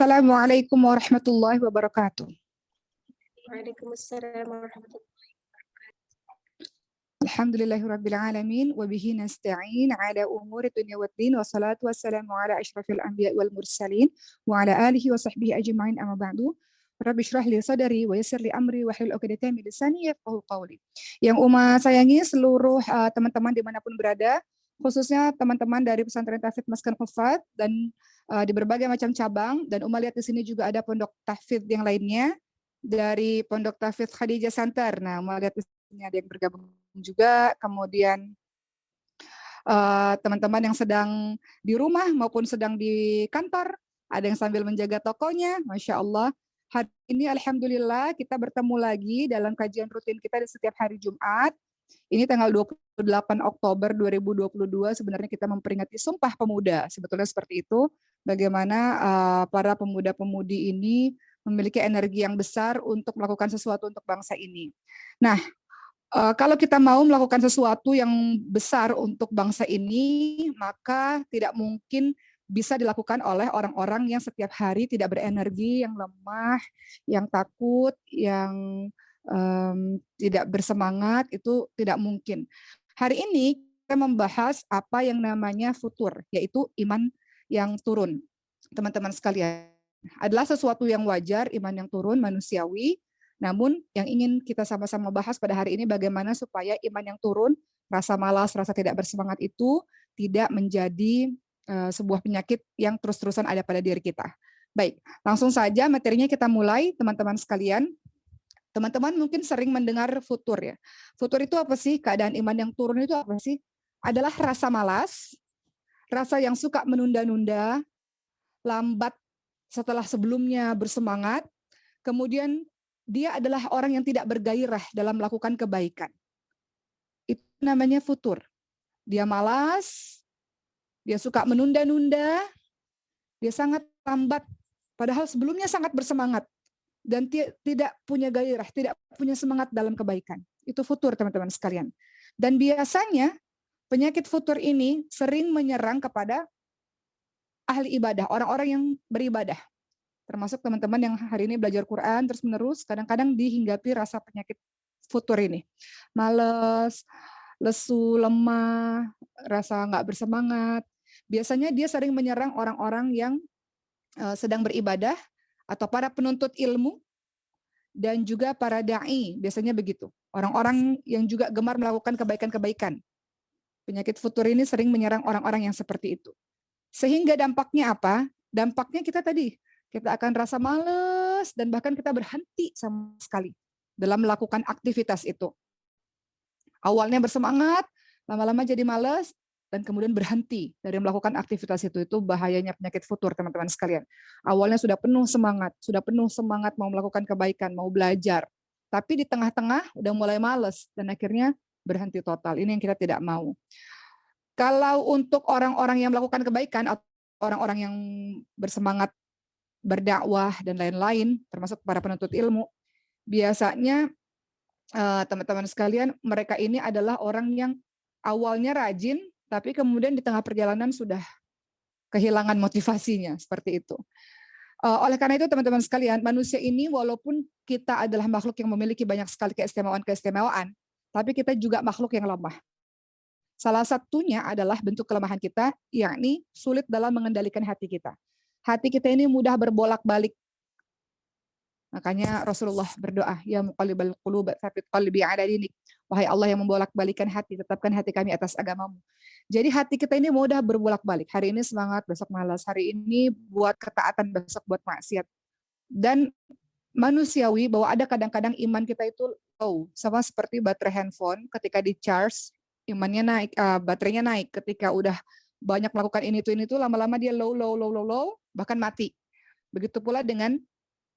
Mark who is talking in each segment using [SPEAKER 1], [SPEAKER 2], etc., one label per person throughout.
[SPEAKER 1] Assalamualaikum warahmatullahi wabarakatuh.
[SPEAKER 2] Waalaikumsalam warahmatullahi.
[SPEAKER 1] Alhamdulillahirabbil alamin wa bihi nasta'in ala umuri dunya waddin wassalatu wassalamu ala asyrafil anbiya'i wal mursalin wa ala alihi wa sahbihi ajma'in amma ba'du. Rabbi shrah li sadri wa yassir li amri wa hlul 'uqdatam min lisani yafqahu qawli. Yang Uma sayangi seluruh teman-teman dimanapun berada, khususnya teman-teman dari pesantren Tahfidz Maskan Hufat dan di berbagai macam cabang, dan Uma lihat di sini juga ada pondok tahfidz yang lainnya dari pondok tahfidz Khadijah Center. Nah, Uma lihat di sini ada yang bergabung juga, kemudian teman-teman yang sedang di rumah maupun sedang di kantor, ada yang sambil menjaga tokonya, Masya Allah. Hari ini Alhamdulillah kita bertemu lagi dalam kajian rutin kita di setiap hari Jumat. Ini tanggal 28 Oktober 2022, sebenarnya kita memperingati Sumpah Pemuda, sebetulnya seperti itu. Bagaimana para pemuda-pemudi ini memiliki energi yang besar untuk melakukan sesuatu untuk bangsa ini. Nah, kalau kita mau melakukan sesuatu yang besar untuk bangsa ini, maka tidak mungkin bisa dilakukan oleh orang-orang yang setiap hari tidak berenergi, yang lemah, yang takut, yang tidak bersemangat, itu tidak mungkin. Hari ini kita membahas apa yang namanya futur, yaitu iman yang turun. Teman-teman sekalian, adalah sesuatu yang wajar, iman yang turun, manusiawi. Namun yang ingin kita sama-sama bahas pada hari ini bagaimana supaya iman yang turun, rasa malas, rasa tidak bersemangat itu tidak menjadi sebuah penyakit yang terus-terusan ada pada diri kita. Baik, langsung saja materinya kita mulai, teman-teman sekalian. Teman-teman mungkin sering mendengar futur ya. Futur itu apa sih? Keadaan iman yang turun itu apa sih? Adalah rasa malas, rasa yang suka menunda-nunda, lambat setelah sebelumnya bersemangat, kemudian dia adalah orang yang tidak bergairah dalam melakukan kebaikan. Itu namanya futur. Dia malas, dia suka menunda-nunda, dia sangat lambat, padahal sebelumnya sangat bersemangat. Dan tidak punya gairah, tidak punya semangat dalam kebaikan. Itu futur, teman-teman sekalian. Dan biasanya penyakit futur ini sering menyerang kepada ahli ibadah, orang-orang yang beribadah. Termasuk teman-teman yang hari ini belajar Quran terus-menerus, kadang-kadang dihinggapi rasa penyakit futur ini. Males, lesu, lemah, rasa nggak bersemangat. Biasanya dia sering menyerang orang-orang yang sedang beribadah, atau para penuntut ilmu, dan juga para da'i, biasanya begitu. Orang-orang yang juga gemar melakukan kebaikan-kebaikan. Penyakit futur ini sering menyerang orang-orang yang seperti itu. Sehingga dampaknya apa? Dampaknya kita akan rasa males, dan bahkan kita berhenti sama sekali dalam melakukan aktivitas itu. Awalnya bersemangat, lama-lama jadi males, dan kemudian berhenti dari melakukan aktivitas itu. Itu bahayanya penyakit futur, teman-teman sekalian. Awalnya sudah penuh semangat mau melakukan kebaikan, mau belajar. Tapi di tengah-tengah udah mulai males, dan akhirnya berhenti total. Ini yang kita tidak mau. Kalau untuk orang-orang yang melakukan kebaikan, atau orang-orang yang bersemangat berdakwah dan lain-lain, termasuk para penuntut ilmu, biasanya teman-teman sekalian, mereka ini adalah orang yang awalnya rajin, tapi kemudian di tengah perjalanan sudah kehilangan motivasinya, seperti itu. Oleh karena itu teman-teman sekalian, manusia ini walaupun kita adalah makhluk yang memiliki banyak sekali keistimewaan, tapi kita juga makhluk yang lemah. Salah satunya adalah bentuk kelemahan kita, yakni sulit dalam mengendalikan hati kita. Hati kita ini mudah berbolak-balik. Makanya Rasulullah berdoa, ya muqallibal qulub tsabbit qalbi ala dinik. Wahai Allah yang membolak-balikan hati, tetapkan hati kami atas agamamu. Jadi hati kita ini mudah berbolak-balik. Hari ini semangat, besok malas. Hari ini buat ketaatan, besok buat maksiat. Dan manusiawi bahwa ada kadang-kadang iman kita itu low. Sama seperti baterai handphone ketika di charge, imannya naik, baterainya naik. Ketika udah banyak melakukan ini itu, lama-lama dia low, bahkan mati. Begitu pula dengan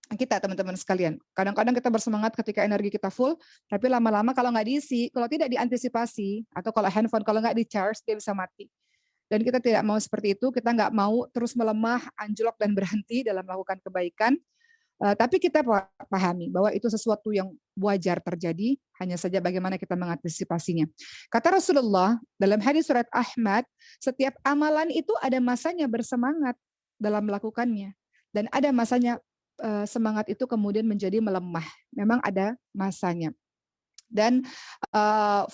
[SPEAKER 1] kita, teman-teman sekalian. Kadang-kadang kita bersemangat ketika energi kita full, tapi lama-lama kalau nggak diisi, kalau tidak diantisipasi, atau kalau handphone kalau nggak di-charge, dia bisa mati. Dan kita tidak mau seperti itu, kita nggak mau terus melemah, anjlok, dan berhenti dalam melakukan kebaikan. Tapi kita pahami bahwa itu sesuatu yang wajar terjadi, hanya saja bagaimana kita mengantisipasinya. Kata Rasulullah dalam hadis surat Ahmad, setiap amalan itu ada masanya bersemangat dalam melakukannya. Dan ada masanya semangat itu kemudian menjadi melemah. Memang ada masanya. Dan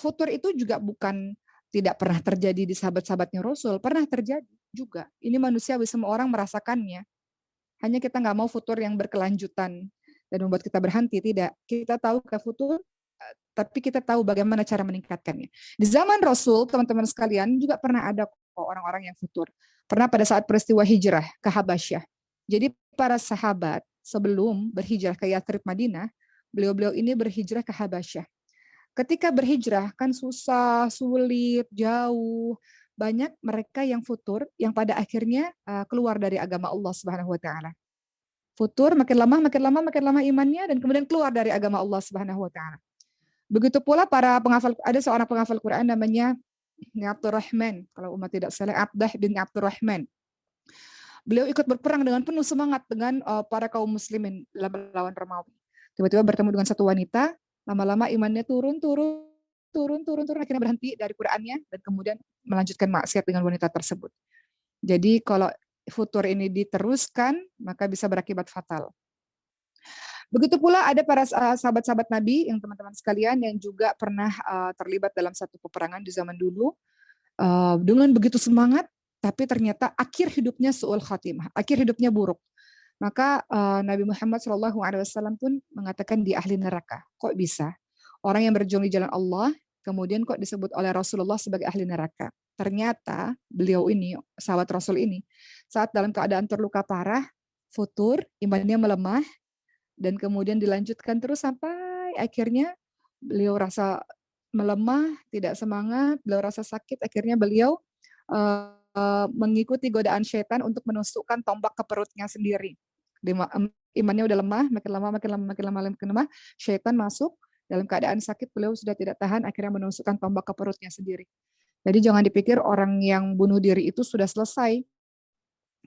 [SPEAKER 1] futur itu juga bukan tidak pernah terjadi di sahabat-sahabatnya Rasul, pernah terjadi juga. Ini manusiawi, semua orang merasakannya. Hanya kita nggak mau futur yang berkelanjutan dan membuat kita berhenti, tidak. Kita tahu ke futur, tapi kita tahu bagaimana cara meningkatkannya. Di zaman Rasul, teman-teman sekalian, juga pernah ada orang-orang yang futur. Pernah pada saat peristiwa hijrah ke Habasyah. Jadi para sahabat sebelum berhijrah ke Yathrib Madinah, beliau-beliau ini berhijrah ke Habasyah. Ketika berhijrah kan susah, sulit, jauh. Banyak mereka yang futur yang pada akhirnya keluar dari agama Allah Subhanahu wa taala. Futur makin lama imannya dan kemudian keluar dari agama Allah Subhanahu wa taala. Begitu pula para penghafal, ada seorang penghafal Quran namanya Abdurrahman, kalau umat tidak salah Abdah bin Abdurrahman. Beliau ikut berperang dengan penuh semangat dengan para kaum muslimin dalam melawan Romawi. Tiba-tiba bertemu dengan satu wanita, lama-lama imannya turun, akhirnya berhenti dari Qurannya dan kemudian melanjutkan maksiat dengan wanita tersebut. Jadi kalau futur ini diteruskan, maka bisa berakibat fatal. Begitu pula ada para sahabat-sahabat Nabi yang teman-teman sekalian yang juga pernah terlibat dalam satu peperangan di zaman dulu dengan begitu semangat, tapi ternyata akhir hidupnya su'ul khatimah, akhir hidupnya buruk. Maka Nabi Muhammad SAW pun mengatakan di ahli neraka. Kok bisa? Orang yang berjuang di jalan Allah, kemudian kok disebut oleh Rasulullah sebagai ahli neraka. Ternyata beliau ini, sahabat Rasul ini, saat dalam keadaan terluka parah, futur, imannya melemah, dan kemudian dilanjutkan terus sampai akhirnya beliau rasa melemah, tidak semangat, beliau rasa sakit, akhirnya beliau mengikuti godaan syaitan untuk menusukkan tombak ke perutnya sendiri. Imannya udah lemah, makin lama, syaitan masuk, dalam keadaan sakit beliau sudah tidak tahan, akhirnya menusukkan tombak ke perutnya sendiri. Jadi jangan dipikir orang yang bunuh diri itu sudah selesai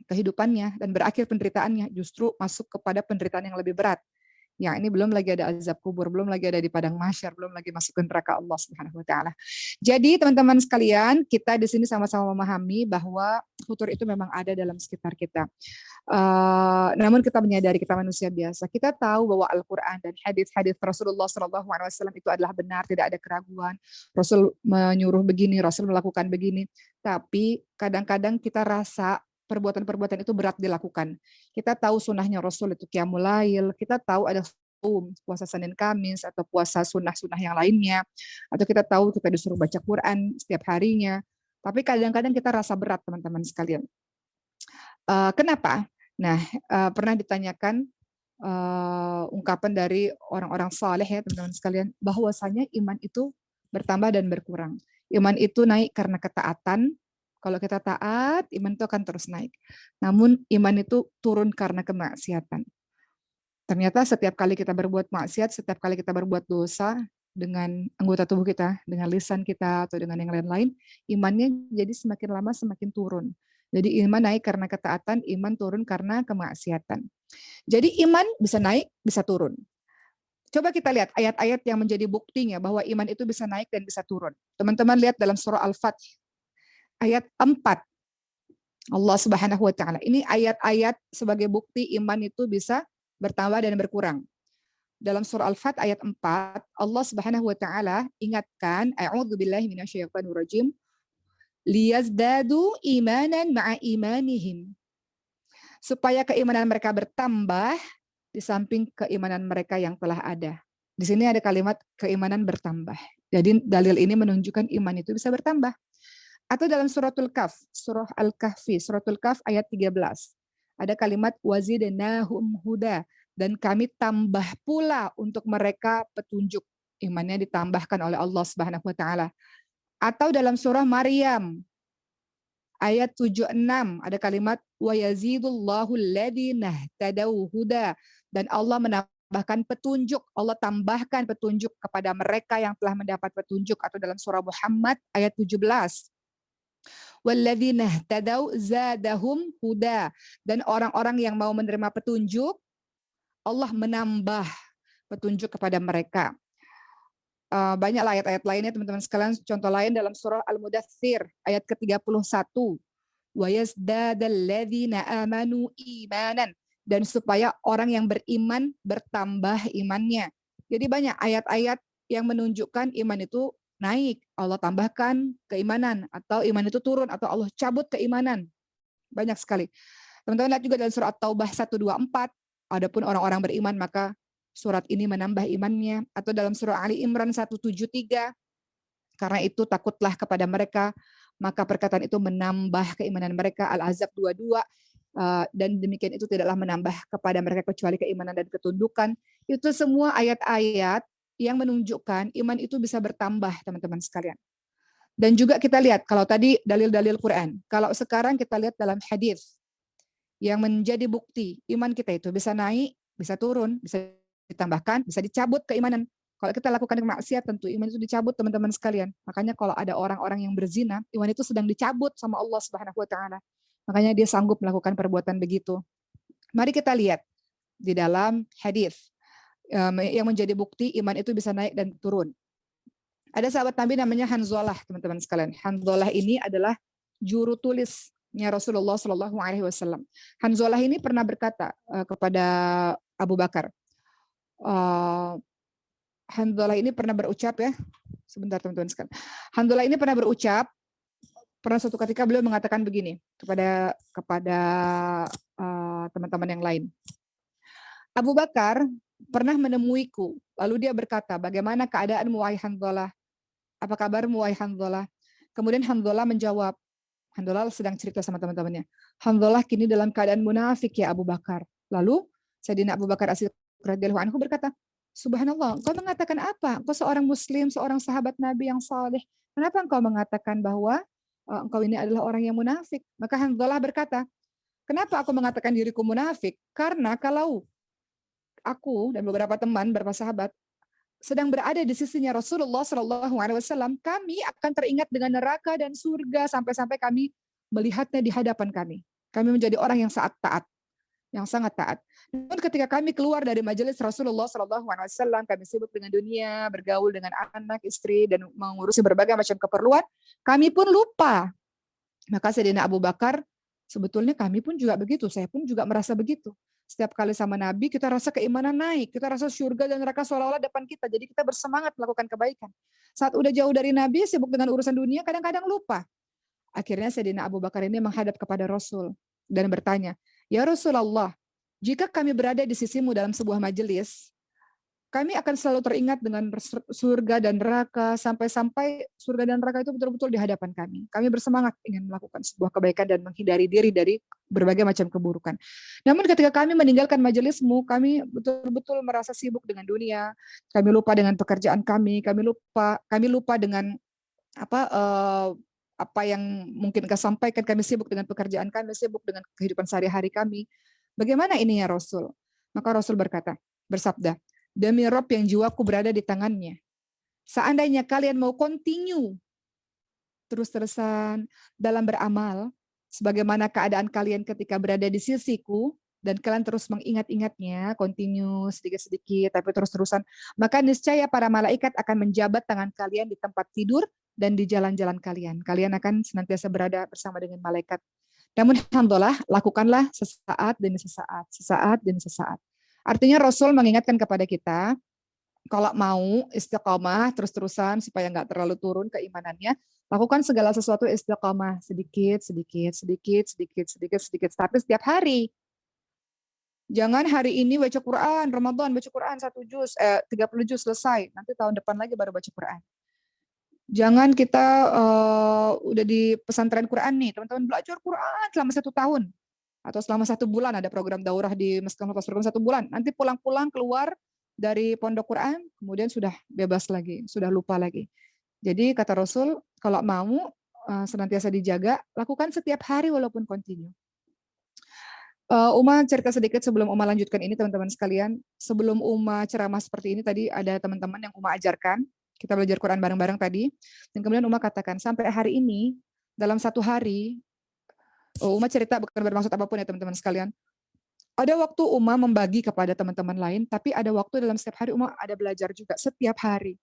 [SPEAKER 1] kehidupannya dan berakhir penderitaannya, justru masuk kepada penderitaan yang lebih berat. Ya, ini belum lagi ada azab kubur, belum lagi ada di padang mahsyar, belum lagi masuk ke neraka Allah Subhanahu wa taala. Jadi, teman-teman sekalian, kita di sini sama-sama memahami bahwa futur itu memang ada dalam sekitar kita. Namun kita menyadari kita manusia biasa. Kita tahu bahwa Al-Qur'an dan hadis-hadis Rasulullah SAW itu adalah benar, tidak ada keraguan. Rasul menyuruh begini, Rasul melakukan begini. Tapi kadang-kadang kita rasa perbuatan-perbuatan itu berat dilakukan. Kita tahu sunnahnya Rasul itu Qiyamul Lail, kita tahu ada puasa Senin Kamis atau puasa sunnah-sunnah yang lainnya, atau kita tahu kita disuruh baca Quran setiap harinya. Tapi kadang-kadang kita rasa berat, teman-teman sekalian. Kenapa? Nah, pernah ditanyakan ungkapan dari orang-orang saleh ya, teman-teman sekalian, bahwasanya iman itu bertambah dan berkurang. Iman itu naik karena ketaatan. Kalau kita taat, iman itu akan terus naik. Namun iman itu turun karena kemaksiatan. Ternyata setiap kali kita berbuat maksiat, setiap kali kita berbuat dosa dengan anggota tubuh kita, dengan lisan kita atau dengan yang lain-lain, imannya jadi semakin lama semakin turun. Jadi iman naik karena ketaatan, iman turun karena kemaksiatan. Jadi iman bisa naik, bisa turun. Coba kita lihat ayat-ayat yang menjadi buktinya bahwa iman itu bisa naik dan bisa turun. Teman-teman lihat dalam surah Al-Fath ayat 4. Allah Subhanahu wa taala. Ini ayat-ayat sebagai bukti iman itu bisa bertambah dan berkurang. Dalam surah Al-Fath ayat 4, Allah Subhanahu wa taala ingatkan, a'udzubillahi minasyaitonirrajim, liyazdadu imanan ma'a imanihim. Supaya keimanan mereka bertambah di samping keimanan mereka yang telah ada. Di sini ada kalimat keimanan bertambah. Jadi dalil ini menunjukkan iman itu bisa bertambah. Atau dalam suratul Kahf, surah Al-Kahfi, suratul Kahf ayat 13. Ada kalimat wazidnahum huda, dan kami tambah pula untuk mereka petunjuk. Imannya ditambahkan oleh Allah Subhanahu wa taala. Atau dalam surah Maryam ayat 76 ada kalimat wa yazidullahu alladziina ihtadaw huda, dan Allah menambahkan petunjuk, Allah tambahkan petunjuk kepada mereka yang telah mendapat petunjuk. Atau dalam surah Muhammad ayat 17 walladzina ihtadaw zadahum huda, dan orang-orang yang mau menerima petunjuk Allah menambah petunjuk kepada mereka. Banyak ayat-ayat lainnya teman-teman sekalian. Contoh lain dalam surah Al-Mudaththir ayat ke-31 wa yazdadal ladzina amanu imanan, dan supaya orang yang beriman bertambah imannya. Jadi banyak ayat-ayat yang menunjukkan iman itu naik, Allah tambahkan keimanan, atau iman itu turun, atau Allah cabut keimanan. Banyak sekali. Teman-teman lihat juga dalam surat Taubah 124, adapun orang-orang beriman maka surat ini menambah imannya, atau dalam surah Ali Imran 173, karena itu takutlah kepada mereka, maka perkataan itu menambah keimanan mereka. Al-Ahzab 22, dan demikian itu tidaklah menambah kepada mereka kecuali keimanan dan ketundukan. Itu semua ayat-ayat yang menunjukkan iman itu bisa bertambah, teman-teman sekalian. Dan juga kita lihat, kalau tadi dalil-dalil Quran, kalau sekarang kita lihat dalam hadis yang menjadi bukti iman kita itu bisa naik, bisa turun, bisa ditambahkan, bisa dicabut keimanan. Kalau kita lakukan maksiat, tentu iman itu dicabut, teman-teman sekalian. Makanya kalau ada orang-orang yang berzina, iman itu sedang dicabut sama Allah Subhanahu wa taala. Makanya dia sanggup melakukan perbuatan begitu. Mari kita lihat di dalam hadis yang menjadi bukti iman itu bisa naik dan turun. Ada sahabat Nabi namanya Hanzalah, teman-teman sekalian. Hanzalah ini adalah juru tulisnya Rasulullah Shallallahu Alaihi Wasallam. Hanzalah ini pernah berkata kepada Abu Bakar. Hanzalah ini pernah berucap ya. Sebentar teman-teman sekalian. Hanzalah ini pernah berucap. Pernah suatu ketika beliau mengatakan begini kepada teman-teman yang lain. Abu Bakar pernah menemuiku, lalu dia berkata, bagaimana keadaanmu wahai Hanzalah? Apa kabarmu wahai Hanzalah? Kemudian Hanzalah menjawab, Hanzalah sedang cerita sama teman-temannya. Hanzalah kini dalam keadaan munafik ya Abu Bakar. Lalu Sayyidina Abu Bakar As-Siddiq radhiyallahu anhu berkata, Subhanallah, engkau mengatakan apa? Engkau seorang muslim, seorang sahabat Nabi yang saleh. Kenapa engkau mengatakan bahwa engkau ini adalah orang yang munafik? Maka Hanzalah berkata, kenapa aku mengatakan diriku munafik? Karena kalau aku dan beberapa teman, beberapa sahabat sedang berada di sisinya Rasulullah Shallallahu Alaihi Wasallam, kami akan teringat dengan neraka dan surga sampai-sampai kami melihatnya di hadapan kami. Kami menjadi orang yang taat, yang sangat taat. Namun ketika kami keluar dari majelis Rasulullah Shallallahu Alaihi Wasallam, kami sibuk dengan dunia, bergaul dengan anak, istri, dan mengurusi berbagai macam keperluan, kami pun lupa. Maka Sayyidina Abu Bakar, sebetulnya kami pun juga begitu, saya pun juga merasa begitu. Setiap kali sama Nabi, kita rasa keimanan naik, kita rasa surga dan neraka seolah-olah depan kita, jadi kita bersemangat melakukan kebaikan. Saat udah jauh dari Nabi, sibuk dengan urusan dunia, kadang-kadang lupa. Akhirnya Sayyidina Abu Bakar ini menghadap kepada Rasul dan bertanya, ya Rasulullah, jika kami berada di sisimu dalam sebuah majelis, kami akan selalu teringat dengan surga dan neraka, sampai-sampai surga dan neraka itu betul-betul di hadapan kami. Kami bersemangat ingin melakukan sebuah kebaikan dan menghindari diri dari berbagai macam keburukan. Namun ketika kami meninggalkan majelismu, kami betul-betul merasa sibuk dengan dunia, kami lupa dengan pekerjaan kami lupa dengan apa yang mungkin kau sampaikan, kami sibuk dengan pekerjaan kami, sibuk dengan kehidupan sehari-hari kami. Bagaimana ini ya Rasul? Maka Rasul bersabda, demi Rob yang jiwaku berada di tangannya. Seandainya kalian mau continue terus-terusan dalam beramal, sebagaimana keadaan kalian ketika berada di sisiku, dan kalian terus mengingat-ingatnya, continue sedikit-sedikit, tapi terus-terusan, maka niscaya para malaikat akan menjabat tangan kalian di tempat tidur dan di jalan-jalan kalian. Kalian akan senantiasa berada bersama dengan malaikat. Namun alhamdulillah, lakukanlah sesaat demi sesaat, sesaat demi sesaat. Artinya Rasul mengingatkan kepada kita, kalau mau istiqomah terus-terusan supaya nggak terlalu turun keimanannya, lakukan segala sesuatu istiqomah sedikit, sedikit, sedikit, sedikit, sedikit, sedikit, tapi setiap hari. Jangan hari ini baca Quran, Ramadan baca Quran 30 juz selesai, nanti tahun depan lagi baru baca Quran. Jangan kita udah di pesantren Quran nih, teman-teman belajar Quran selama 1 tahun. Atau selama 1 bulan ada program daurah di Masjid program 1 bulan. Nanti pulang-pulang keluar dari pondok Quran, kemudian sudah bebas lagi, sudah lupa lagi. Jadi kata Rasul, kalau mau senantiasa dijaga, lakukan setiap hari walaupun continue. Uma cerita sedikit sebelum Uma lanjutkan ini teman-teman sekalian. Sebelum Uma ceramah seperti ini tadi ada teman-teman yang Uma ajarkan. Kita belajar Quran bareng-bareng tadi. Dan kemudian Uma katakan, sampai hari ini, dalam 1 hari, Uma cerita bukan bermaksud apapun ya teman-teman sekalian. Ada waktu Uma membagi kepada teman-teman lain, tapi ada waktu dalam setiap hari Uma ada belajar juga, setiap hari.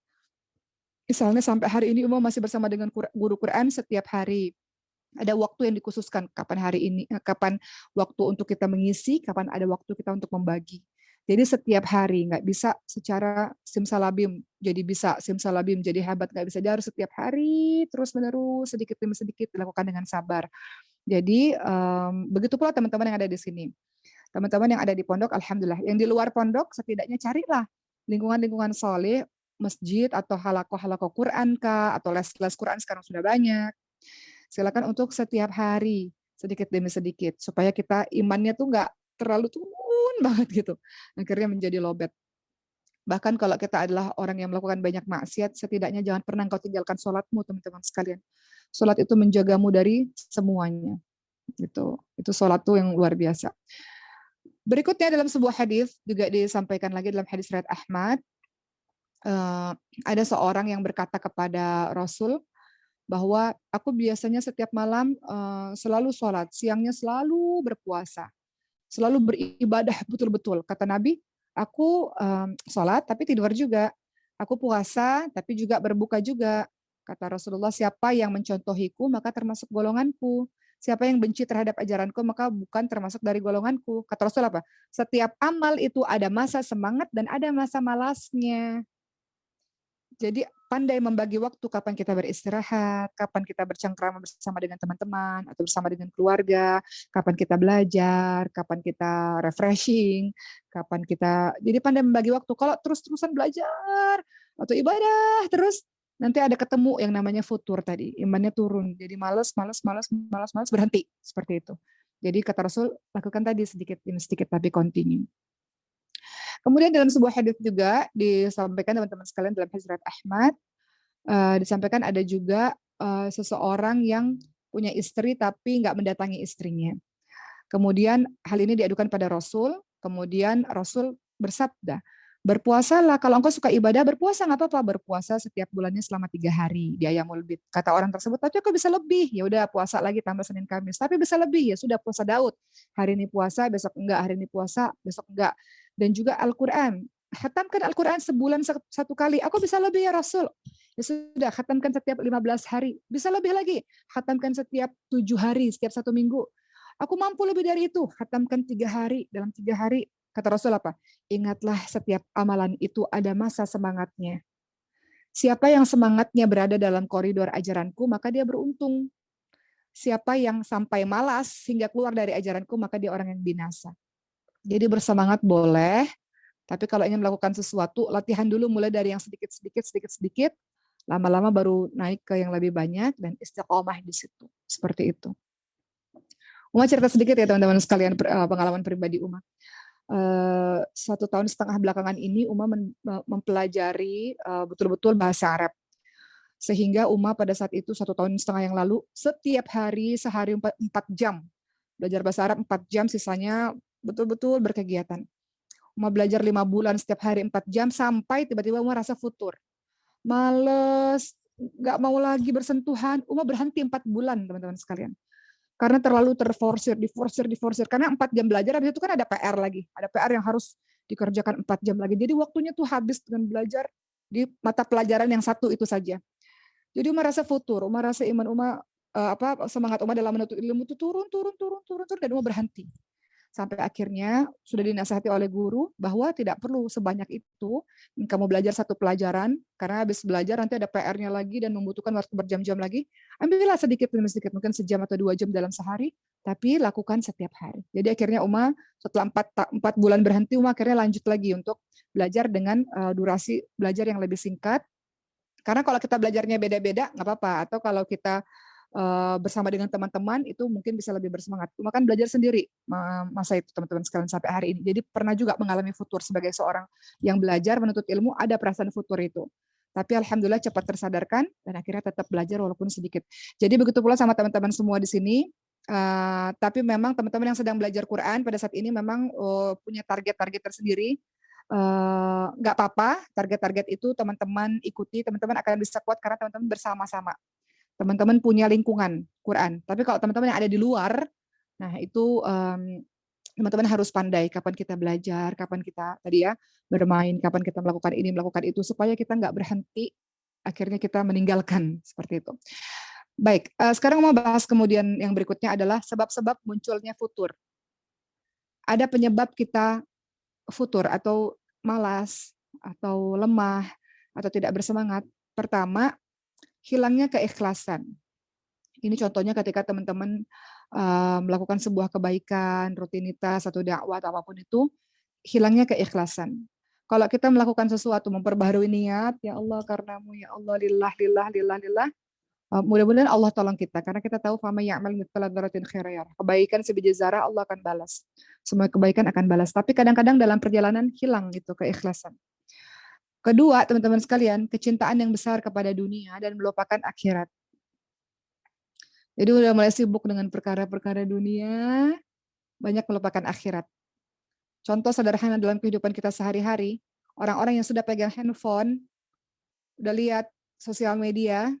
[SPEAKER 1] Misalnya sampai hari ini Uma masih bersama dengan guru Quran setiap hari. Ada waktu yang dikhususkan, kapan waktu untuk kita mengisi, kapan ada waktu kita untuk membagi. Jadi setiap hari, nggak bisa secara simsalabim, jadi bisa simsalabim, jadi hebat, nggak bisa. Dia harus setiap hari terus-menerus, sedikit demi sedikit dilakukan dengan sabar. Jadi, begitu pula teman-teman yang ada di sini. Teman-teman yang ada di pondok, alhamdulillah. Yang di luar pondok, setidaknya carilah lingkungan-lingkungan soleh, masjid atau halakoh-halakoh Quran kah, atau les-les Quran sekarang sudah banyak. Silakan untuk setiap hari, sedikit demi sedikit, supaya kita imannya tuh nggak terlalu turun banget gitu, akhirnya menjadi lowbat. Bahkan kalau kita adalah orang yang melakukan banyak maksiat, setidaknya jangan pernah engkau tinggalkan sholatmu, teman-teman sekalian. Sholat itu menjagamu dari semuanya, gitu. Itu sholat tuh yang luar biasa. Berikutnya dalam sebuah hadis juga disampaikan lagi dalam hadis riwayat Ahmad, ada seorang yang berkata kepada Rasul, bahwa aku biasanya setiap malam selalu sholat, siangnya selalu berpuasa, selalu beribadah betul-betul. Kata Nabi, aku sholat tapi tidur juga, aku puasa tapi juga berbuka juga. Kata Rasulullah, siapa yang mencontohiku maka termasuk golonganku. Siapa yang benci terhadap ajaranku maka bukan termasuk dari golonganku. Kata Rasul apa? Setiap amal itu ada masa semangat dan ada masa malasnya. Jadi pandai membagi waktu, kapan kita beristirahat, kapan kita bercengkrama bersama dengan teman-teman atau bersama dengan keluarga, kapan kita belajar, kapan kita refreshing, kapan kita, jadi pandai membagi waktu. Kalau terus-terusan belajar atau ibadah terus, nanti ada ketemu yang namanya futur tadi, imannya turun, jadi males, males, males, males, males, berhenti seperti itu. Jadi kata Rasul, lakukan tadi sedikit demi sedikit tapi continue. Kemudian dalam sebuah hadis juga disampaikan teman-teman sekalian dalam hadis riwayat Ahmad, disampaikan ada juga seseorang yang punya istri tapi nggak mendatangi istrinya. Kemudian hal ini diadukan pada Rasul, kemudian Rasul bersabda, berpuasalah, kalau engkau suka ibadah, berpuasa nggak apa-apa, berpuasa setiap bulannya selama 3 hari di Ayyamul Bid. Kata orang tersebut, tapi aku bisa lebih, ya udah puasa lagi tambah Senin Kamis, tapi bisa lebih, ya sudah puasa Daud, hari ini puasa, besok enggak, hari ini puasa, besok enggak. Dan juga Al-Quran, khatamkan Al-Quran sebulan satu kali, aku bisa lebih ya Rasul. Ya sudah, khatamkan setiap 15 hari, bisa lebih lagi, khatamkan setiap 7 hari, setiap 1 minggu. Aku mampu lebih dari itu, khatamkan 3 hari, dalam 3 hari. Kata Rasul apa? Ingatlah setiap amalan itu ada masa semangatnya. Siapa yang semangatnya berada dalam koridor ajaranku, maka dia beruntung. Siapa yang sampai malas hingga keluar dari ajaranku, maka dia orang yang binasa. Jadi bersemangat boleh, tapi kalau ingin melakukan sesuatu, latihan dulu mulai dari yang sedikit-sedikit, sedikit-sedikit, lama-lama baru naik ke yang lebih banyak, dan istiqomah di situ. Seperti itu. Uma cerita sedikit ya teman-teman sekalian, pengalaman pribadi Uma. 1,5 tahun belakangan ini Uma mempelajari betul-betul bahasa Arab. Sehingga Uma pada saat itu 1,5 tahun yang lalu, setiap hari sehari 4 jam. Belajar bahasa Arab 4 jam, sisanya betul-betul berkegiatan. Uma belajar 5 bulan setiap hari 4 jam, sampai tiba-tiba Uma rasa futur. Males, nggak mau lagi bersentuhan. Uma berhenti 4 bulan teman-teman sekalian. Karena terlalu terforsir, diforsir. Karena 4 jam belajar, habis itu kan ada PR lagi. Ada PR yang harus dikerjakan 4 jam lagi. Jadi waktunya tuh habis dengan belajar di mata pelajaran yang satu itu saja. Jadi Uma rasa futur, Uma rasa iman Uma, semangat Uma dalam menuntut ilmu itu turun, dan Uma berhenti. Sampai akhirnya sudah dinasihati oleh guru bahwa tidak perlu sebanyak itu kamu belajar satu pelajaran, karena habis belajar nanti ada PR-nya lagi dan membutuhkan waktu berjam-jam lagi. Ambillah sedikit demi sedikit, mungkin sejam atau 2 jam dalam sehari, tapi lakukan setiap hari. Jadi akhirnya Uma setelah 4 bulan berhenti, Uma akhirnya lanjut lagi untuk belajar dengan durasi belajar yang lebih singkat. Karena kalau kita belajarnya beda-beda nggak apa-apa, atau kalau kita bersama dengan teman-teman itu mungkin bisa lebih bersemangat. Cuma kan belajar sendiri masa itu teman-teman sekalian sampai hari ini. Jadi pernah juga mengalami futur sebagai seorang yang belajar menuntut ilmu, ada perasaan futur itu. Tapi alhamdulillah cepat tersadarkan dan akhirnya tetap belajar walaupun sedikit. Jadi begitu pula sama teman-teman semua di sini. Tapi memang teman-teman yang sedang belajar Quran pada saat ini memang punya target-target tersendiri. Nggak apa-apa, target-target itu teman-teman ikuti, teman-teman akan bisa kuat karena teman-teman bersama-sama. Teman-teman punya lingkungan Quran. Tapi kalau teman-teman yang ada di luar, nah itu teman-teman harus pandai kapan kita belajar, kapan kita tadi ya bermain, kapan kita melakukan ini, melakukan itu, supaya kita nggak berhenti, akhirnya kita meninggalkan seperti itu. Baik, sekarang mau bahas kemudian yang berikutnya adalah sebab-sebab munculnya futur. Ada penyebab kita futur atau malas, atau lemah, atau tidak bersemangat. Pertama, hilangnya keikhlasan. Ini contohnya ketika teman-teman melakukan sebuah kebaikan, rutinitas, atau dakwah, atau apapun itu, hilangnya keikhlasan. Kalau kita melakukan sesuatu, memperbaharui niat, ya Allah karenamu, ya Allah lillah, lillah, lillah, lillah, mudah-mudahan Allah tolong kita, karena kita tahu fama ya'mal mithqala dzarratin khairan yarah. Kebaikan sebiji zarah Allah akan balas. Semua kebaikan akan balas. Tapi kadang-kadang dalam perjalanan hilang itu keikhlasan. Kedua, teman-teman sekalian, kecintaan yang besar kepada dunia dan melupakan akhirat. Jadi udah mulai sibuk dengan perkara-perkara dunia, banyak melupakan akhirat. Contoh sederhana dalam kehidupan kita sehari-hari, orang-orang yang sudah pegang handphone, udah lihat sosial media,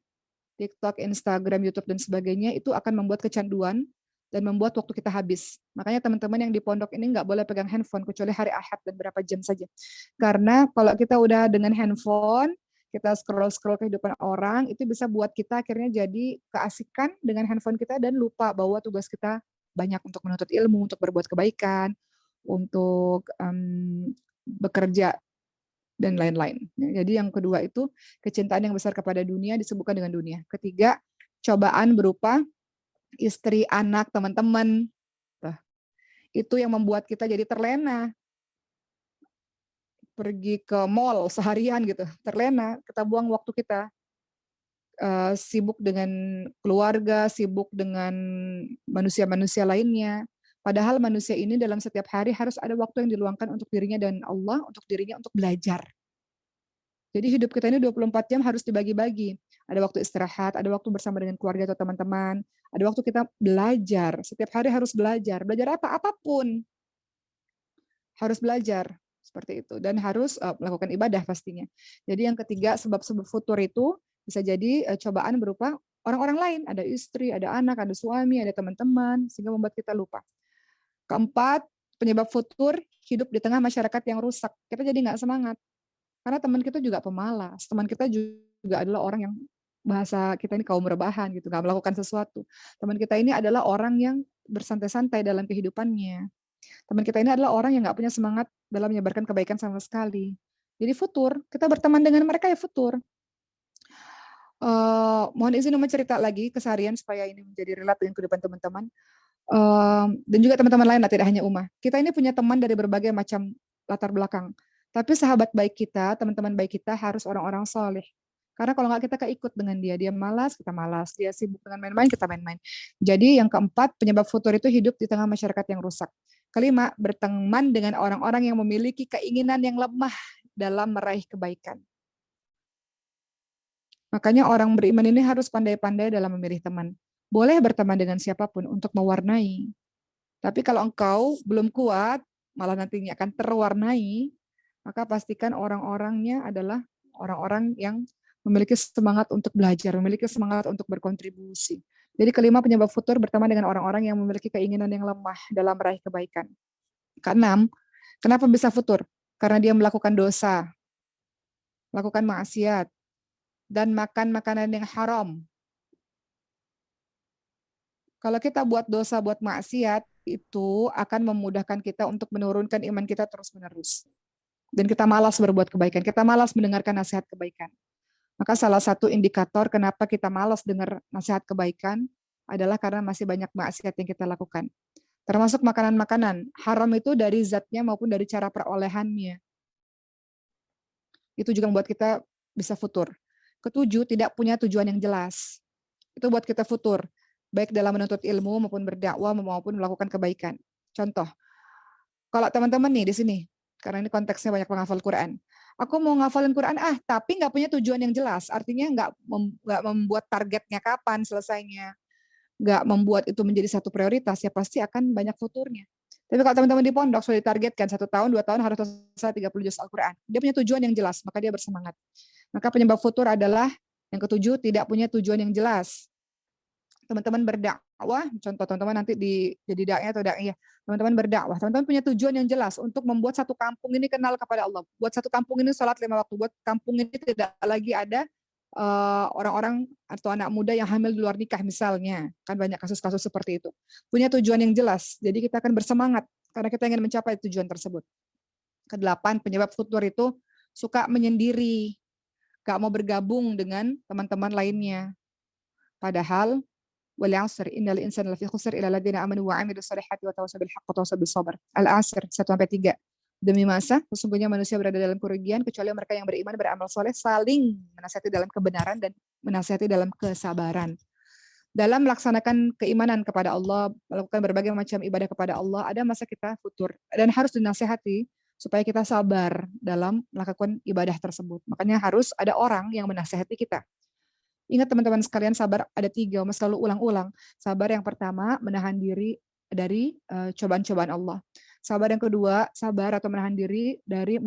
[SPEAKER 1] TikTok, Instagram, YouTube, dan sebagainya, itu akan membuat kecanduan dan membuat waktu kita habis. Makanya teman-teman yang di pondok ini nggak boleh pegang handphone, kecuali hari Ahad dan berapa jam saja. Karena kalau kita udah dengan handphone, kita scroll-scroll kehidupan orang, itu bisa buat kita akhirnya jadi keasikan dengan handphone kita dan lupa bahwa tugas kita banyak untuk menuntut ilmu, untuk berbuat kebaikan, untuk bekerja, dan lain-lain. Jadi yang kedua itu kecintaan yang besar kepada dunia disebutkan dengan dunia. Ketiga, cobaan berupa istri, anak, teman-teman. Itu yang membuat kita jadi terlena. Pergi ke mall seharian gitu, terlena, kita buang waktu kita. Sibuk dengan keluarga, sibuk dengan manusia-manusia lainnya. Padahal manusia ini dalam setiap hari harus ada waktu yang diluangkan untuk dirinya dan Allah, untuk dirinya untuk belajar. Jadi hidup kita ini 24 jam harus dibagi-bagi. Ada waktu istirahat, ada waktu bersama dengan keluarga atau teman-teman, ada waktu kita belajar. Setiap hari harus belajar. Belajar apa? Apapun. Harus belajar. Seperti itu. Dan harus melakukan ibadah pastinya. Jadi yang ketiga, sebab-sebab futur itu bisa jadi cobaan berupa orang-orang lain. Ada istri, ada anak, ada suami, ada teman-teman, sehingga membuat kita lupa. Keempat, penyebab futur, hidup di tengah masyarakat yang rusak. Kita jadi nggak semangat. Karena teman kita juga pemalas, teman kita juga adalah orang yang bahasa kita ini kaum rebahan gitu, nggak melakukan sesuatu. Teman kita ini adalah orang yang bersantai-santai dalam kehidupannya. Teman kita ini adalah orang yang nggak punya semangat dalam menyebarkan kebaikan sama sekali. Jadi futur, kita berteman dengan mereka ya futur. Mohon izin mau cerita lagi keseharian supaya ini menjadi relate dengan kehidupan teman-teman. Dan juga teman-teman lain lah, tidak hanya Uma. Kita ini punya teman dari berbagai macam latar belakang. Tapi sahabat baik kita, teman-teman baik kita harus orang-orang soleh. Karena kalau nggak kita keikut dengan dia, dia malas, kita malas. Dia sibuk dengan main-main, kita main-main. Jadi yang keempat, penyebab futur itu hidup di tengah masyarakat yang rusak. Kelima, berteman dengan orang-orang yang memiliki keinginan yang lemah dalam meraih kebaikan. Makanya orang beriman ini harus pandai-pandai dalam memilih teman. Boleh berteman dengan siapapun untuk mewarnai. Tapi kalau engkau belum kuat, malah nantinya akan terwarnai, maka pastikan orang-orangnya adalah orang-orang yang memiliki semangat untuk belajar, memiliki semangat untuk berkontribusi. Jadi kelima, penyebab futur berteman dengan orang-orang yang memiliki keinginan yang lemah dalam meraih kebaikan. Keenam, kenapa bisa futur? Karena dia melakukan dosa, melakukan maksiat, dan makan makanan yang haram. Kalau kita buat dosa, buat maksiat, itu akan memudahkan kita untuk menurunkan iman kita terus-menerus. Dan kita malas berbuat kebaikan, kita malas mendengarkan nasihat kebaikan. Maka salah satu indikator kenapa kita malas dengar nasihat kebaikan adalah karena masih banyak maksiat yang kita lakukan. Termasuk makanan-makanan. Haram itu dari zatnya maupun dari cara perolehannya. Itu juga membuat kita bisa futur. Ketujuh, tidak punya tujuan yang jelas. Itu buat kita futur. Baik dalam menuntut ilmu maupun berdakwah maupun melakukan kebaikan. Contoh, kalau teman-teman nih di sini, karena ini konteksnya banyak menghafal Quran. Aku mau ngafalin Quran, tapi nggak punya tujuan yang jelas. Artinya nggak membuat targetnya kapan selesainya. Nggak membuat itu menjadi satu prioritas, ya pasti akan banyak futurnya. Tapi kalau teman-teman di pondok sudah ditargetkan 1 tahun, 2 tahun harus selesai 30 juz Al-Quran. Dia punya tujuan yang jelas, maka dia bersemangat. Maka penyebab futur adalah yang ketujuh, tidak punya tujuan yang jelas. Teman-teman berdakwah, contoh teman-teman nanti jadi dai atau dai, teman-teman berdakwah, teman-teman punya tujuan yang jelas untuk membuat satu kampung ini kenal kepada Allah, buat satu kampung ini sholat 5 waktu, buat kampung ini tidak lagi ada orang-orang atau anak muda yang hamil di luar nikah misalnya, kan banyak kasus-kasus seperti itu. Punya tujuan yang jelas, jadi kita akan bersemangat karena kita ingin mencapai tujuan tersebut. Kedelapan, penyebab futur itu suka menyendiri, gak mau bergabung dengan teman-teman lainnya. Padahal wal 'asr innal insana lafi khusr illa alladziina aamanu wa 'amilus shalihati wa tawassaw bil haqqi wa tawassaw bis sabr. Al-'asr 1-3. Demi masa, sesungguhnya manusia berada dalam kerugian kecuali mereka yang beriman, beramal soleh, saling menasihati dalam kebenaran dan menasihati dalam kesabaran. Dalam melaksanakan keimanan kepada Allah, melakukan berbagai macam ibadah kepada Allah, ada masa kita futur dan harus dinasihati supaya kita sabar dalam melakukan ibadah tersebut. Makanya harus ada orang yang menasihati kita. Ingat teman-teman sekalian, sabar ada 3, Mas selalu ulang-ulang. Sabar yang pertama, menahan diri dari cobaan-cobaan Allah. Sabar yang kedua, sabar atau menahan diri dari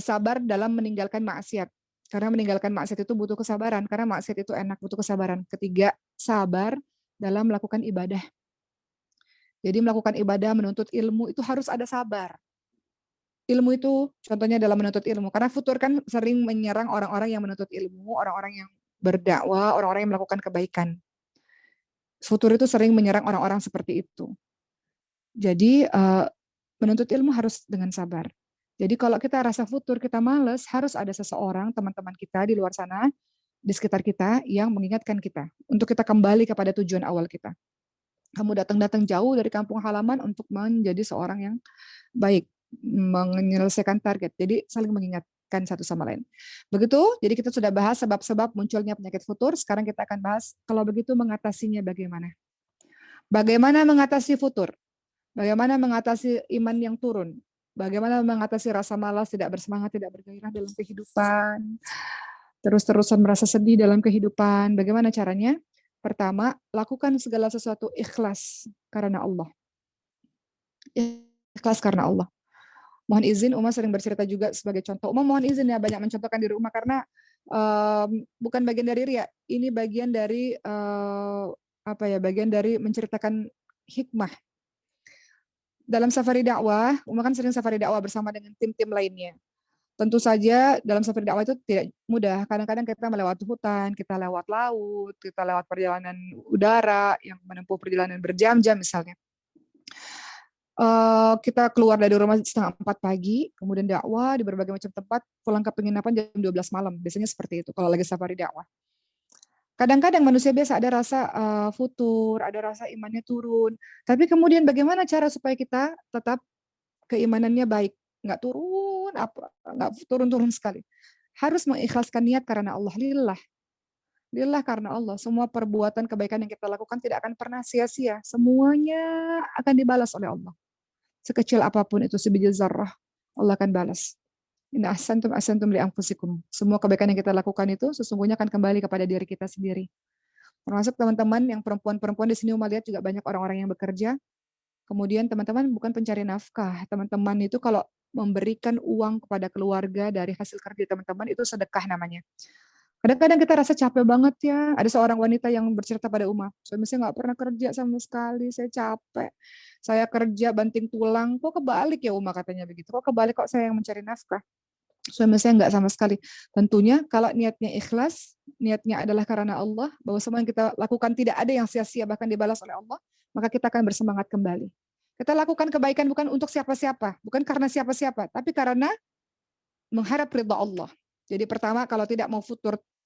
[SPEAKER 1] sabar dalam meninggalkan maksiat. Karena meninggalkan maksiat itu butuh kesabaran, karena maksiat itu enak, butuh kesabaran. Ketiga, sabar dalam melakukan ibadah. Jadi melakukan ibadah, menuntut ilmu itu harus ada sabar. Ilmu itu contohnya dalam menuntut ilmu. Karena futur kan sering menyerang orang-orang yang menuntut ilmu, orang-orang yang berdakwah, orang-orang yang melakukan kebaikan. Futur itu sering menyerang orang-orang seperti itu. Jadi menuntut ilmu harus dengan sabar. Jadi kalau kita rasa futur, kita males, harus ada seseorang, teman-teman kita di luar sana, di sekitar kita yang mengingatkan kita untuk kita kembali kepada tujuan awal kita. Kamu datang-datang jauh dari kampung halaman untuk menjadi seorang yang baik, menyelesaikan target. Jadi saling mengingatkan satu sama lain. Begitu, jadi kita sudah bahas sebab-sebab munculnya penyakit futur. Sekarang kita akan bahas kalau begitu mengatasinya bagaimana. Bagaimana mengatasi futur? Bagaimana mengatasi iman yang turun? Bagaimana mengatasi rasa malas, tidak bersemangat, tidak bergairah dalam kehidupan, terus-terusan merasa sedih dalam kehidupan. Bagaimana caranya? Pertama, lakukan segala sesuatu ikhlas karena Allah. Ikhlas karena Allah. Mohon izin, Uma sering bercerita juga sebagai contoh. Uma mohon izin ya banyak mencontohkan di rumah karena bukan bagian dari ria. Ini bagian dari bagian dari menceritakan hikmah. Dalam safari dakwah, Uma kan sering safari dakwah bersama dengan tim-tim lainnya. Tentu saja dalam safari dakwah itu tidak mudah. Kadang-kadang kita melewati hutan, kita lewat laut, kita lewat perjalanan udara yang menempuh perjalanan berjam-jam misalnya. Kita keluar dari rumah 3:30 pagi, kemudian dakwah di berbagai macam tempat, pulang ke penginapan jam 12 malam. Biasanya seperti itu kalau lagi safari dakwah. Kadang-kadang manusia biasa ada rasa futur, ada rasa imannya turun. Tapi kemudian bagaimana cara supaya kita tetap keimanannya baik, nggak turun nggak turun-turun sekali. Harus mengikhlaskan niat karena Allah, lillah. Lillah karena Allah. Semua perbuatan kebaikan yang kita lakukan tidak akan pernah sia-sia. Semuanya akan dibalas oleh Allah. Sekecil apapun itu, sebiji zarrah, Allah akan balas. Inna ahsantum li anfusikum. Semua kebaikan yang kita lakukan itu sesungguhnya akan kembali kepada diri kita sendiri. Termasuk teman-teman yang perempuan-perempuan di sini Uma lihat juga banyak orang-orang yang bekerja. Kemudian teman-teman bukan pencari nafkah. Teman-teman itu kalau memberikan uang kepada keluarga dari hasil kerja teman-teman itu sedekah namanya. Kadang-kadang kita rasa capek banget ya. Ada seorang wanita yang bercerita pada Uma, suami saya nggak pernah kerja sama sekali, saya capek. Saya kerja banting tulang, kok kebalik ya Uma katanya begitu. Kok kebalik kok saya yang mencari nafkah. Suami saya nggak sama sekali. Tentunya kalau niatnya ikhlas, niatnya adalah karena Allah, bahwa semua yang kita lakukan tidak ada yang sia-sia bahkan dibalas oleh Allah, maka kita akan bersemangat kembali. Kita lakukan kebaikan bukan untuk siapa-siapa, bukan karena siapa-siapa, tapi karena mengharap ridha Allah. Jadi pertama kalau tidak mau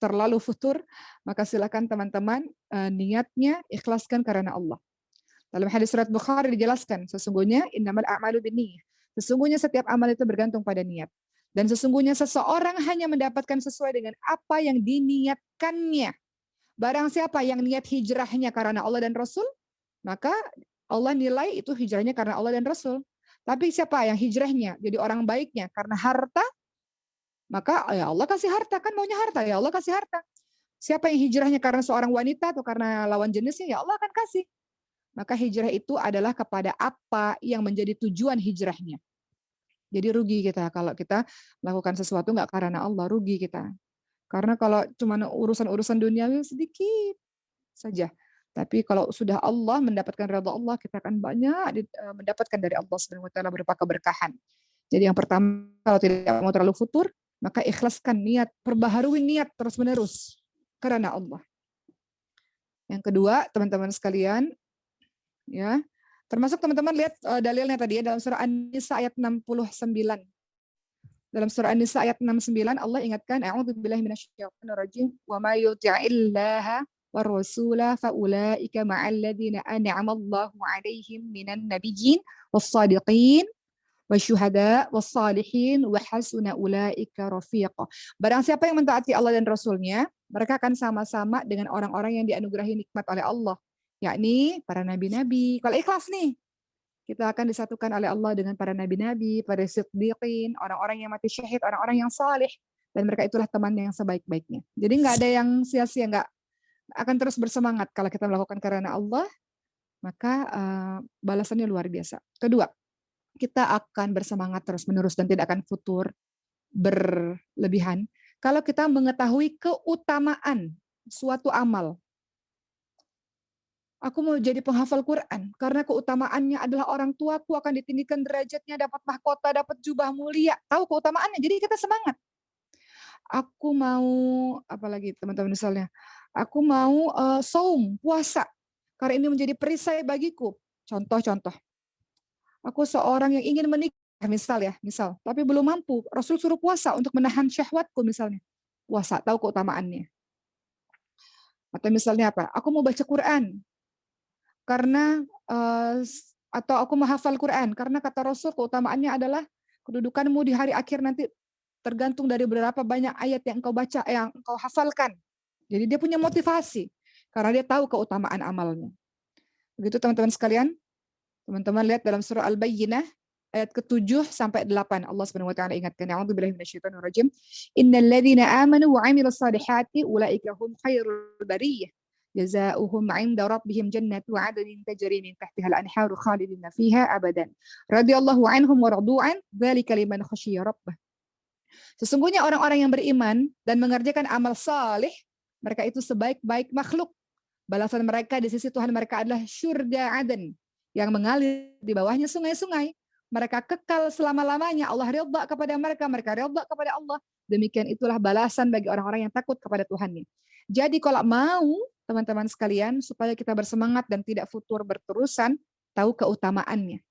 [SPEAKER 1] terlalu futur, maka silakan teman-teman niatnya ikhlaskan karena Allah. Dalam hadis surat Bukhari dijelaskan, sesungguhnya innamal a'malu binniyah. Sesungguhnya setiap amal itu bergantung pada niat. Dan sesungguhnya seseorang hanya mendapatkan sesuai dengan apa yang diniatkannya. Barang siapa yang niat hijrahnya karena Allah dan Rasul, maka Allah nilai itu hijrahnya karena Allah dan Rasul. Tapi siapa yang hijrahnya jadi orang baiknya karena harta, maka ya Allah kasih harta, kan maunya harta, ya Allah kasih harta. Siapa yang hijrahnya karena seorang wanita atau karena lawan jenisnya, ya Allah akan kasih. Maka hijrah itu adalah kepada apa yang menjadi tujuan hijrahnya. Jadi rugi kita kalau kita melakukan sesuatu nggak karena Allah, rugi kita. Karena kalau cuma urusan-urusan duniawi sedikit saja. Tapi kalau sudah Allah mendapatkan redha Allah, kita akan banyak mendapatkan dari Allah Subhanahu wa taala berupa keberkahan. Jadi yang pertama, kalau tidak mau terlalu futur, Maka ikhlaskan niat, perbaharui niat terus-menerus karena Allah. Yang kedua, teman-teman sekalian, ya, termasuk teman-teman lihat dalilnya tadi ya dalam surah An-Nisa ayat 69. Dalam surah An-Nisa ayat 69 Allah ingatkan a'udzubillahi minasyaitonir rajim wa may yuti'illaha war rasula faulaika ma'al ladzina an'ama Allahu 'alaihim minan nabiyyin was-shadiqin wasyuhada was-salihin wa hasuna ulaika rafiqa. Barang siapa yang mentaati Allah dan Rasulnya, mereka akan sama-sama dengan orang-orang yang dianugerahi nikmat oleh Allah, yakni para nabi-nabi. Kalau ikhlas nih, kita akan disatukan oleh Allah dengan para nabi-nabi, para siddiqin, orang-orang yang mati syahid, orang-orang yang saleh, dan mereka itulah teman yang sebaik-baiknya. Jadi nggak ada yang sia-sia, nggak akan terus bersemangat kalau kita melakukan karena Allah, maka balasannya luar biasa. Kedua, kita akan bersemangat terus-menerus dan tidak akan futur berlebihan kalau kita mengetahui keutamaan suatu amal. Aku mau jadi penghafal Quran karena keutamaannya adalah orang tuaku akan ditinggikan derajatnya, dapat mahkota, dapat jubah mulia. Tahu keutamaannya, jadi kita semangat. Aku mau apalagi teman-teman misalnya, aku mau saum, puasa karena ini menjadi perisai bagiku. Contoh-contoh. Aku seorang yang ingin menikah misal, tapi belum mampu. Rasul suruh puasa untuk menahan syahwatku misalnya. Puasa, tahu keutamaannya. Atau misalnya apa? Aku mau baca Quran karena atau aku menghafal Quran karena kata Rasul keutamaannya adalah kedudukanmu di hari akhir nanti tergantung dari berapa banyak ayat yang engkau baca, yang engkau hafalkan. Jadi dia punya motivasi karena dia tahu keutamaan amalnya. Begitu teman-teman sekalian. Teman-teman lihat dalam surah Al-Bayyinah ayat ke-7 sampai 8 Allah Subhanahu wa taala ingatkan a'udzubillahi minasyaitonir rajim innal ladzina amanu wa 'amilus salihati ulaika hum khairul bariyah jazaohum 'inda rabbihim jannatu 'adnin tajri min tahtiha al-anharu khalidina fiha abadan radhiyallahu 'anhum wa radu 'an dzalika liman khasyiya rabbah. Sesungguhnya orang-orang yang beriman dan mengerjakan amal saleh mereka itu sebaik-baik makhluk. Balasan mereka di sisi Tuhan mereka adalah syurga Aden yang mengalir di bawahnya sungai-sungai. Mereka kekal selama-lamanya. Allah ridha kepada mereka, mereka ridha kepada Allah. Demikian itulah balasan bagi orang-orang yang takut kepada Tuhannya. Jadi kalau mau teman-teman sekalian supaya kita bersemangat dan tidak futur berterusan, tahu keutamaannya.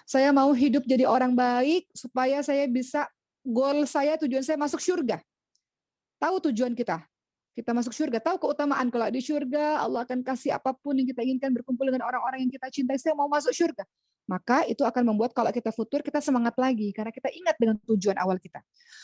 [SPEAKER 1] Saya mau hidup jadi orang baik supaya saya bisa goal saya, tujuan saya masuk surga. Tahu tujuan kita. Kita masuk surga, tahu keutamaan kalau di surga Allah akan kasih apapun yang kita inginkan berkumpul dengan orang-orang yang kita cintai. Saya mau masuk surga. Maka itu akan membuat kalau kita futur kita semangat lagi karena kita ingat dengan tujuan awal kita.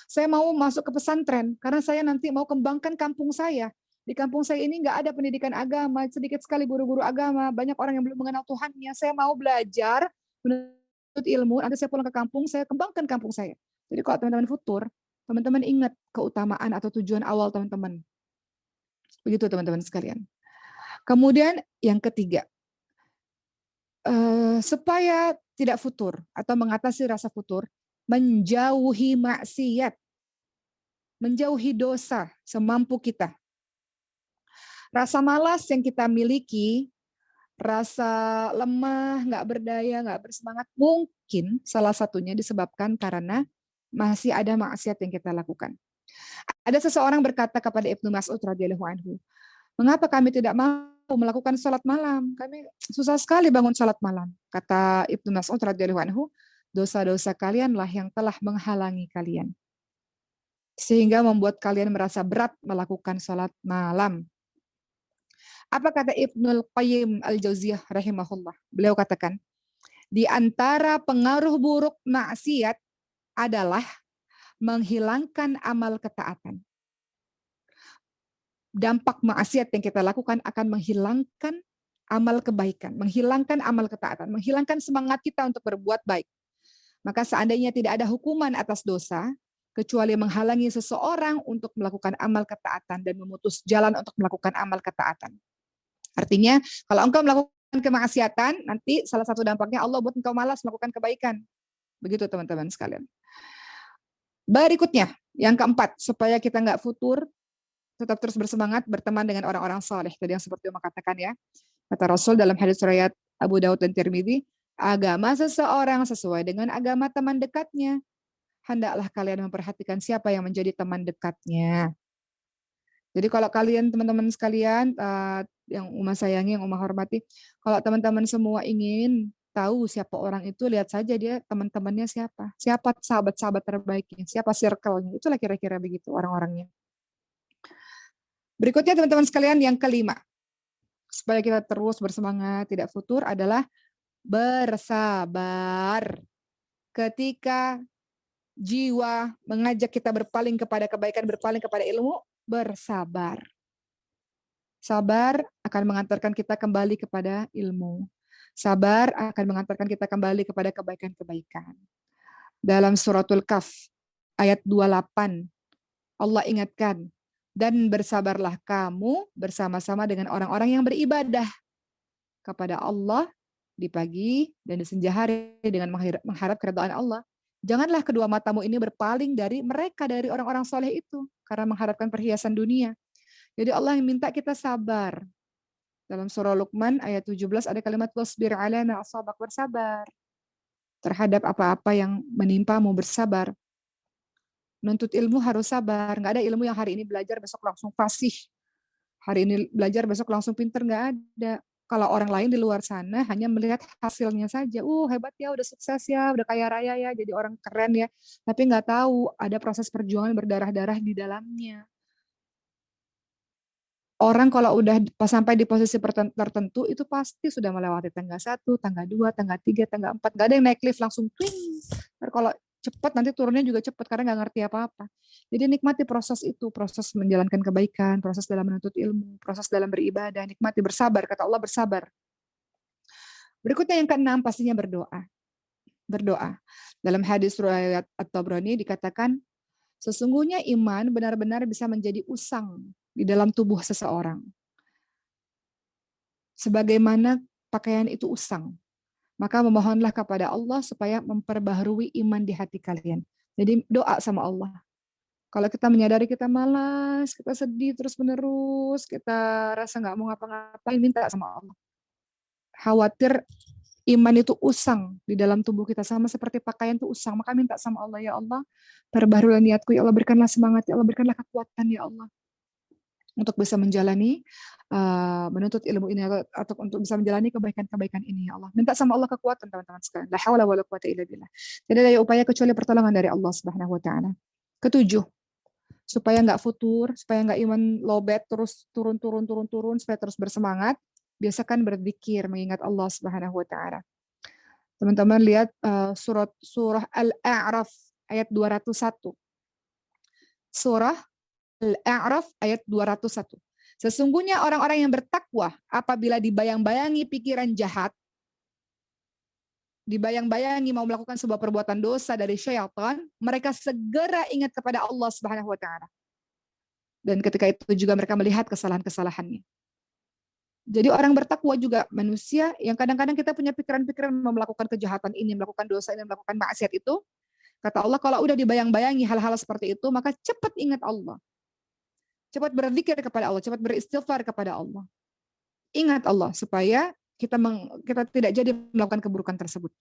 [SPEAKER 1] Saya mau masuk ke pesantren karena saya nanti mau kembangkan kampung saya. Di kampung saya ini nggak ada pendidikan agama, sedikit sekali guru-guru agama, banyak orang yang belum mengenal Tuhannya. Saya mau belajar, menuntut ilmu, nanti saya pulang ke kampung, saya kembangkan kampung saya. Jadi kalau teman-teman futur, teman-teman ingat keutamaan atau tujuan awal teman-teman. Begitu teman-teman sekalian. Kemudian yang ketiga, supaya tidak futur atau mengatasi rasa futur, menjauhi maksiat, menjauhi dosa semampu kita. Rasa malas yang kita miliki, rasa lemah, nggak berdaya, nggak bersemangat, mungkin salah satunya disebabkan karena masih ada maksiat yang kita lakukan. Ada seseorang berkata kepada Ibnu Mas'ud radhiyallahu anhu, "Mengapa kami tidak mau melakukan salat malam? Kami susah sekali bangun salat malam." Kata Ibnu Mas'ud radhiyallahu anhu, "Dosa-dosa kalianlah yang telah menghalangi kalian. Sehingga membuat kalian merasa berat melakukan salat malam." Apa kata Ibnul Qayyim Al-Jauziyah rahimahullah? Beliau katakan, di antara pengaruh buruk maksiat adalah menghilangkan amal ketaatan. Dampak maksiat yang kita lakukan akan menghilangkan amal kebaikan, menghilangkan amal ketaatan, menghilangkan semangat kita untuk berbuat baik. Maka seandainya tidak ada hukuman atas dosa, kecuali menghalangi seseorang untuk melakukan amal ketaatan dan memutus jalan untuk melakukan amal ketaatan. Artinya, kalau engkau melakukan kemaksiatan, nanti salah satu dampaknya Allah buat engkau malas melakukan kebaikan. Begitu teman-teman sekalian. Berikutnya, yang keempat, supaya kita nggak futur, tetap terus bersemangat berteman dengan orang-orang saleh. Tadi yang seperti Umar katakan ya. Kata Rasul dalam hadis riwayat Abu Daud dan Tirmidzi, agama seseorang sesuai dengan agama teman dekatnya. hendaklah kalian memperhatikan siapa yang menjadi teman dekatnya. Jadi kalau kalian teman-teman sekalian yang Uma sayangi, yang Uma hormati, kalau teman-teman semua ingin tahu siapa orang itu, lihat saja dia teman-temannya siapa. Siapa sahabat-sahabat terbaiknya, siapa circle-nya. Itulah kira-kira begitu orang-orangnya. Berikutnya teman-teman sekalian yang kelima, supaya kita terus bersemangat, tidak futur adalah bersabar. Ketika jiwa mengajak kita berpaling kepada kebaikan, berpaling kepada ilmu, bersabar. Sabar akan mengantarkan kita kembali kepada ilmu. Sabar akan mengantarkan kita kembali kepada kebaikan-kebaikan. Dalam suratul Kaf ayat 28, Allah ingatkan, dan bersabarlah kamu bersama-sama dengan orang-orang yang beribadah kepada Allah di pagi dan di senja hari dengan mengharap keridhaan Allah. Janganlah kedua matamu ini berpaling dari mereka, dari orang-orang soleh itu, karena mengharapkan perhiasan dunia. Jadi Allah yang minta kita sabar. Dalam surah Luqman ayat 17 ada kalimat wasbir ala ma asabak, bersabar terhadap apa-apa yang menimpamu, bersabar. Menuntut ilmu harus sabar. Nggak ada ilmu yang hari ini belajar besok langsung fasih. Hari ini belajar besok langsung pinter, nggak ada. Kalau orang lain di luar sana hanya melihat hasilnya saja. Hebat ya, udah sukses ya, udah kaya raya ya, jadi orang keren ya. Tapi nggak tahu ada proses perjuangan berdarah-darah di dalamnya. Orang kalau udah pas sampai di posisi tertentu itu pasti sudah melewati tangga 1, tangga 2, tangga 3, tangga 4. Gak ada yang naik lift langsung twing. Kalau cepat nanti turunnya juga cepat karena nggak ngerti apa-apa. Jadi nikmati proses itu, proses menjalankan kebaikan, proses dalam menuntut ilmu, proses dalam beribadah, nikmati, bersabar. Kata Allah bersabar. Berikutnya yang keenam pastinya berdoa. Berdoa. Dalam hadis riwayat At-Tabrani dikatakan, sesungguhnya iman benar-benar bisa menjadi usang di dalam tubuh seseorang. Sebagaimana pakaian itu usang, maka memohonlah kepada Allah supaya memperbaharui iman di hati kalian. Jadi doa sama Allah. Kalau kita menyadari kita malas, kita sedih terus-menerus, kita rasa nggak mau ngapa-ngapain, minta sama Allah. Khawatir iman itu usang di dalam tubuh kita, sama seperti pakaian itu usang, maka minta sama Allah, ya Allah, perbaharulah niatku, ya Allah, berikanlah semangat, ya Allah, berikanlah kekuatan, ya Allah, untuk bisa menjalani menuntut ilmu ini atau untuk bisa menjalani kebaikan-kebaikan ini, ya Allah. Minta sama Allah kekuatan, teman-teman sekalian. La haula wala quwata illa billah. Tidak ada upaya kecuali pertolongan dari Allah Subhanahu wa taala. Ketujuh, supaya nggak futur, supaya nggak iman lowbat terus turun, supaya terus bersemangat, biasakan berzikir, mengingat Allah Subhanahu wa taala. Teman-teman lihat surah Al-A'raf ayat 201. Surah Al-A'raf ayat 201. Sesungguhnya orang-orang yang bertakwa apabila dibayang-bayangi pikiran jahat, dibayang-bayangi mau melakukan sebuah perbuatan dosa dari syaitan, mereka segera ingat kepada Allah Subhanahu wa taala. Dan ketika itu juga mereka melihat kesalahan-kesalahannya. Jadi orang bertakwa juga manusia yang kadang-kadang kita punya pikiran-pikiran mau melakukan kejahatan ini, melakukan dosa ini, melakukan maksiat itu. Kata Allah, kalau udah dibayang-bayangi hal-hal seperti itu, maka cepat ingat Allah. Cepat berzikir kepada Allah, cepat beristighfar kepada Allah. Ingat Allah supaya kita tidak jadi melakukan keburukan tersebut.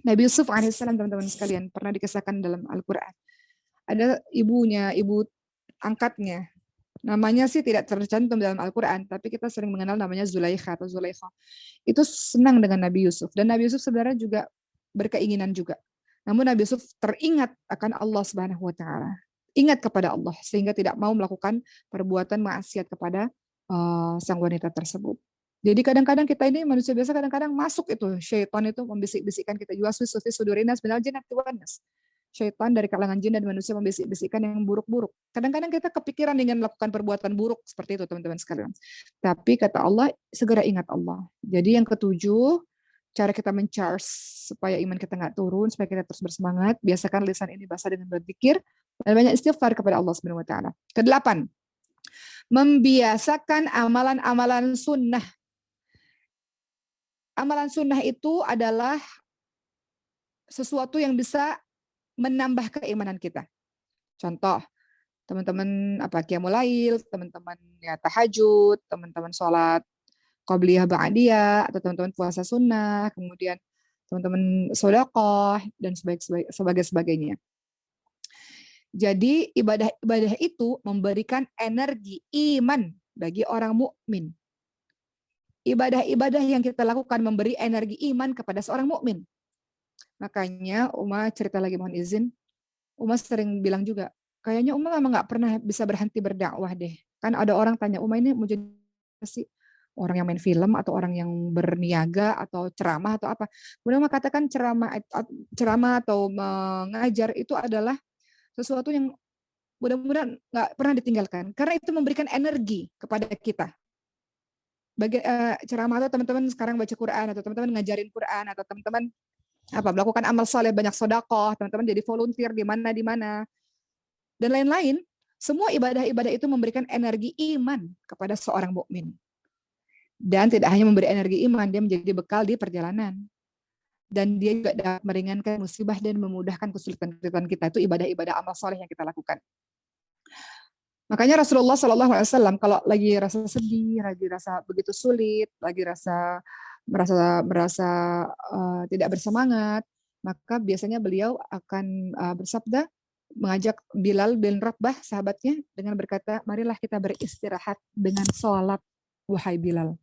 [SPEAKER 1] Nabi Yusuf alaihissalam, teman-teman sekalian, pernah dikisahkan dalam Al-Quran. Ada ibu angkatnya. Namanya sih tidak tercantum dalam Al-Quran, tapi kita sering mengenal namanya Zulaikha atau Zulaikha. Itu senang dengan Nabi Yusuf. Dan Nabi Yusuf sebenarnya juga berkeinginan juga. Namun Nabi Yusuf teringat akan Allah Subhanahu wa taala. Ingat kepada Allah sehingga tidak mau melakukan perbuatan maksiat kepada sang wanita tersebut. Jadi kadang-kadang kita ini manusia biasa kadang-kadang masuk itu syaitan itu membisik-bisikkan kita, yuwaswisu fi sudurinas minal jinnati wan nas. Syaitan dari kalangan jin dan manusia membisik-bisikkan yang buruk-buruk. Kadang-kadang kita kepikiran dengan melakukan perbuatan buruk seperti itu, teman-teman sekalian. Tapi kata Allah, segera ingat Allah. Jadi yang ketujuh, cara kita mencharge supaya iman kita nggak turun, supaya kita terus bersemangat, biasakan lisan ini basah dengan berzikir dan banyak istighfar kepada Allah Subhanahu wa taala. Kedelapan, membiasakan amalan-amalan sunnah. Amalan sunnah itu adalah sesuatu yang bisa menambah keimanan kita. Contoh, teman-teman qiyamul lail, teman-teman ya tahajud, teman-teman sholat qabliyah ba'diyah, atau teman-teman puasa sunnah, kemudian teman-teman sedekah dan sebagainya. Jadi ibadah-ibadah itu memberikan energi iman bagi orang mukmin. Ibadah-ibadah yang kita lakukan memberi energi iman kepada seorang mukmin. Makanya Uma cerita lagi, mohon izin. Uma sering bilang juga, kayaknya Uma memang nggak pernah bisa berhenti berdakwah deh. Kan ada orang tanya, Uma ini mau jadi sih orang yang main film atau orang yang berniaga atau ceramah atau apa. Kemudian Uma katakan ceramah atau mengajar itu adalah sesuatu yang mudah-mudahan nggak pernah ditinggalkan. Karena itu memberikan energi kepada kita. Ceramah atau teman-teman sekarang baca Quran atau teman-teman ngajarin Quran atau teman-teman melakukan amal soleh, banyak sodakoh, teman-teman jadi volunteer di mana dan lain-lain. Semua ibadah-ibadah itu memberikan energi iman kepada seorang mukmin. Dan tidak hanya memberi energi iman, dia menjadi bekal di perjalanan. Dan dia juga dapat meringankan musibah dan memudahkan kesulitan-kesulitan kita. Itu ibadah-ibadah amal soleh yang kita lakukan. Makanya Rasulullah SAW kalau lagi rasa sedih, lagi rasa begitu sulit, lagi merasa tidak bersemangat, maka biasanya beliau akan bersabda, mengajak Bilal bin Rabah sahabatnya dengan berkata, marilah kita beristirahat dengan sholat, wahai Bilal.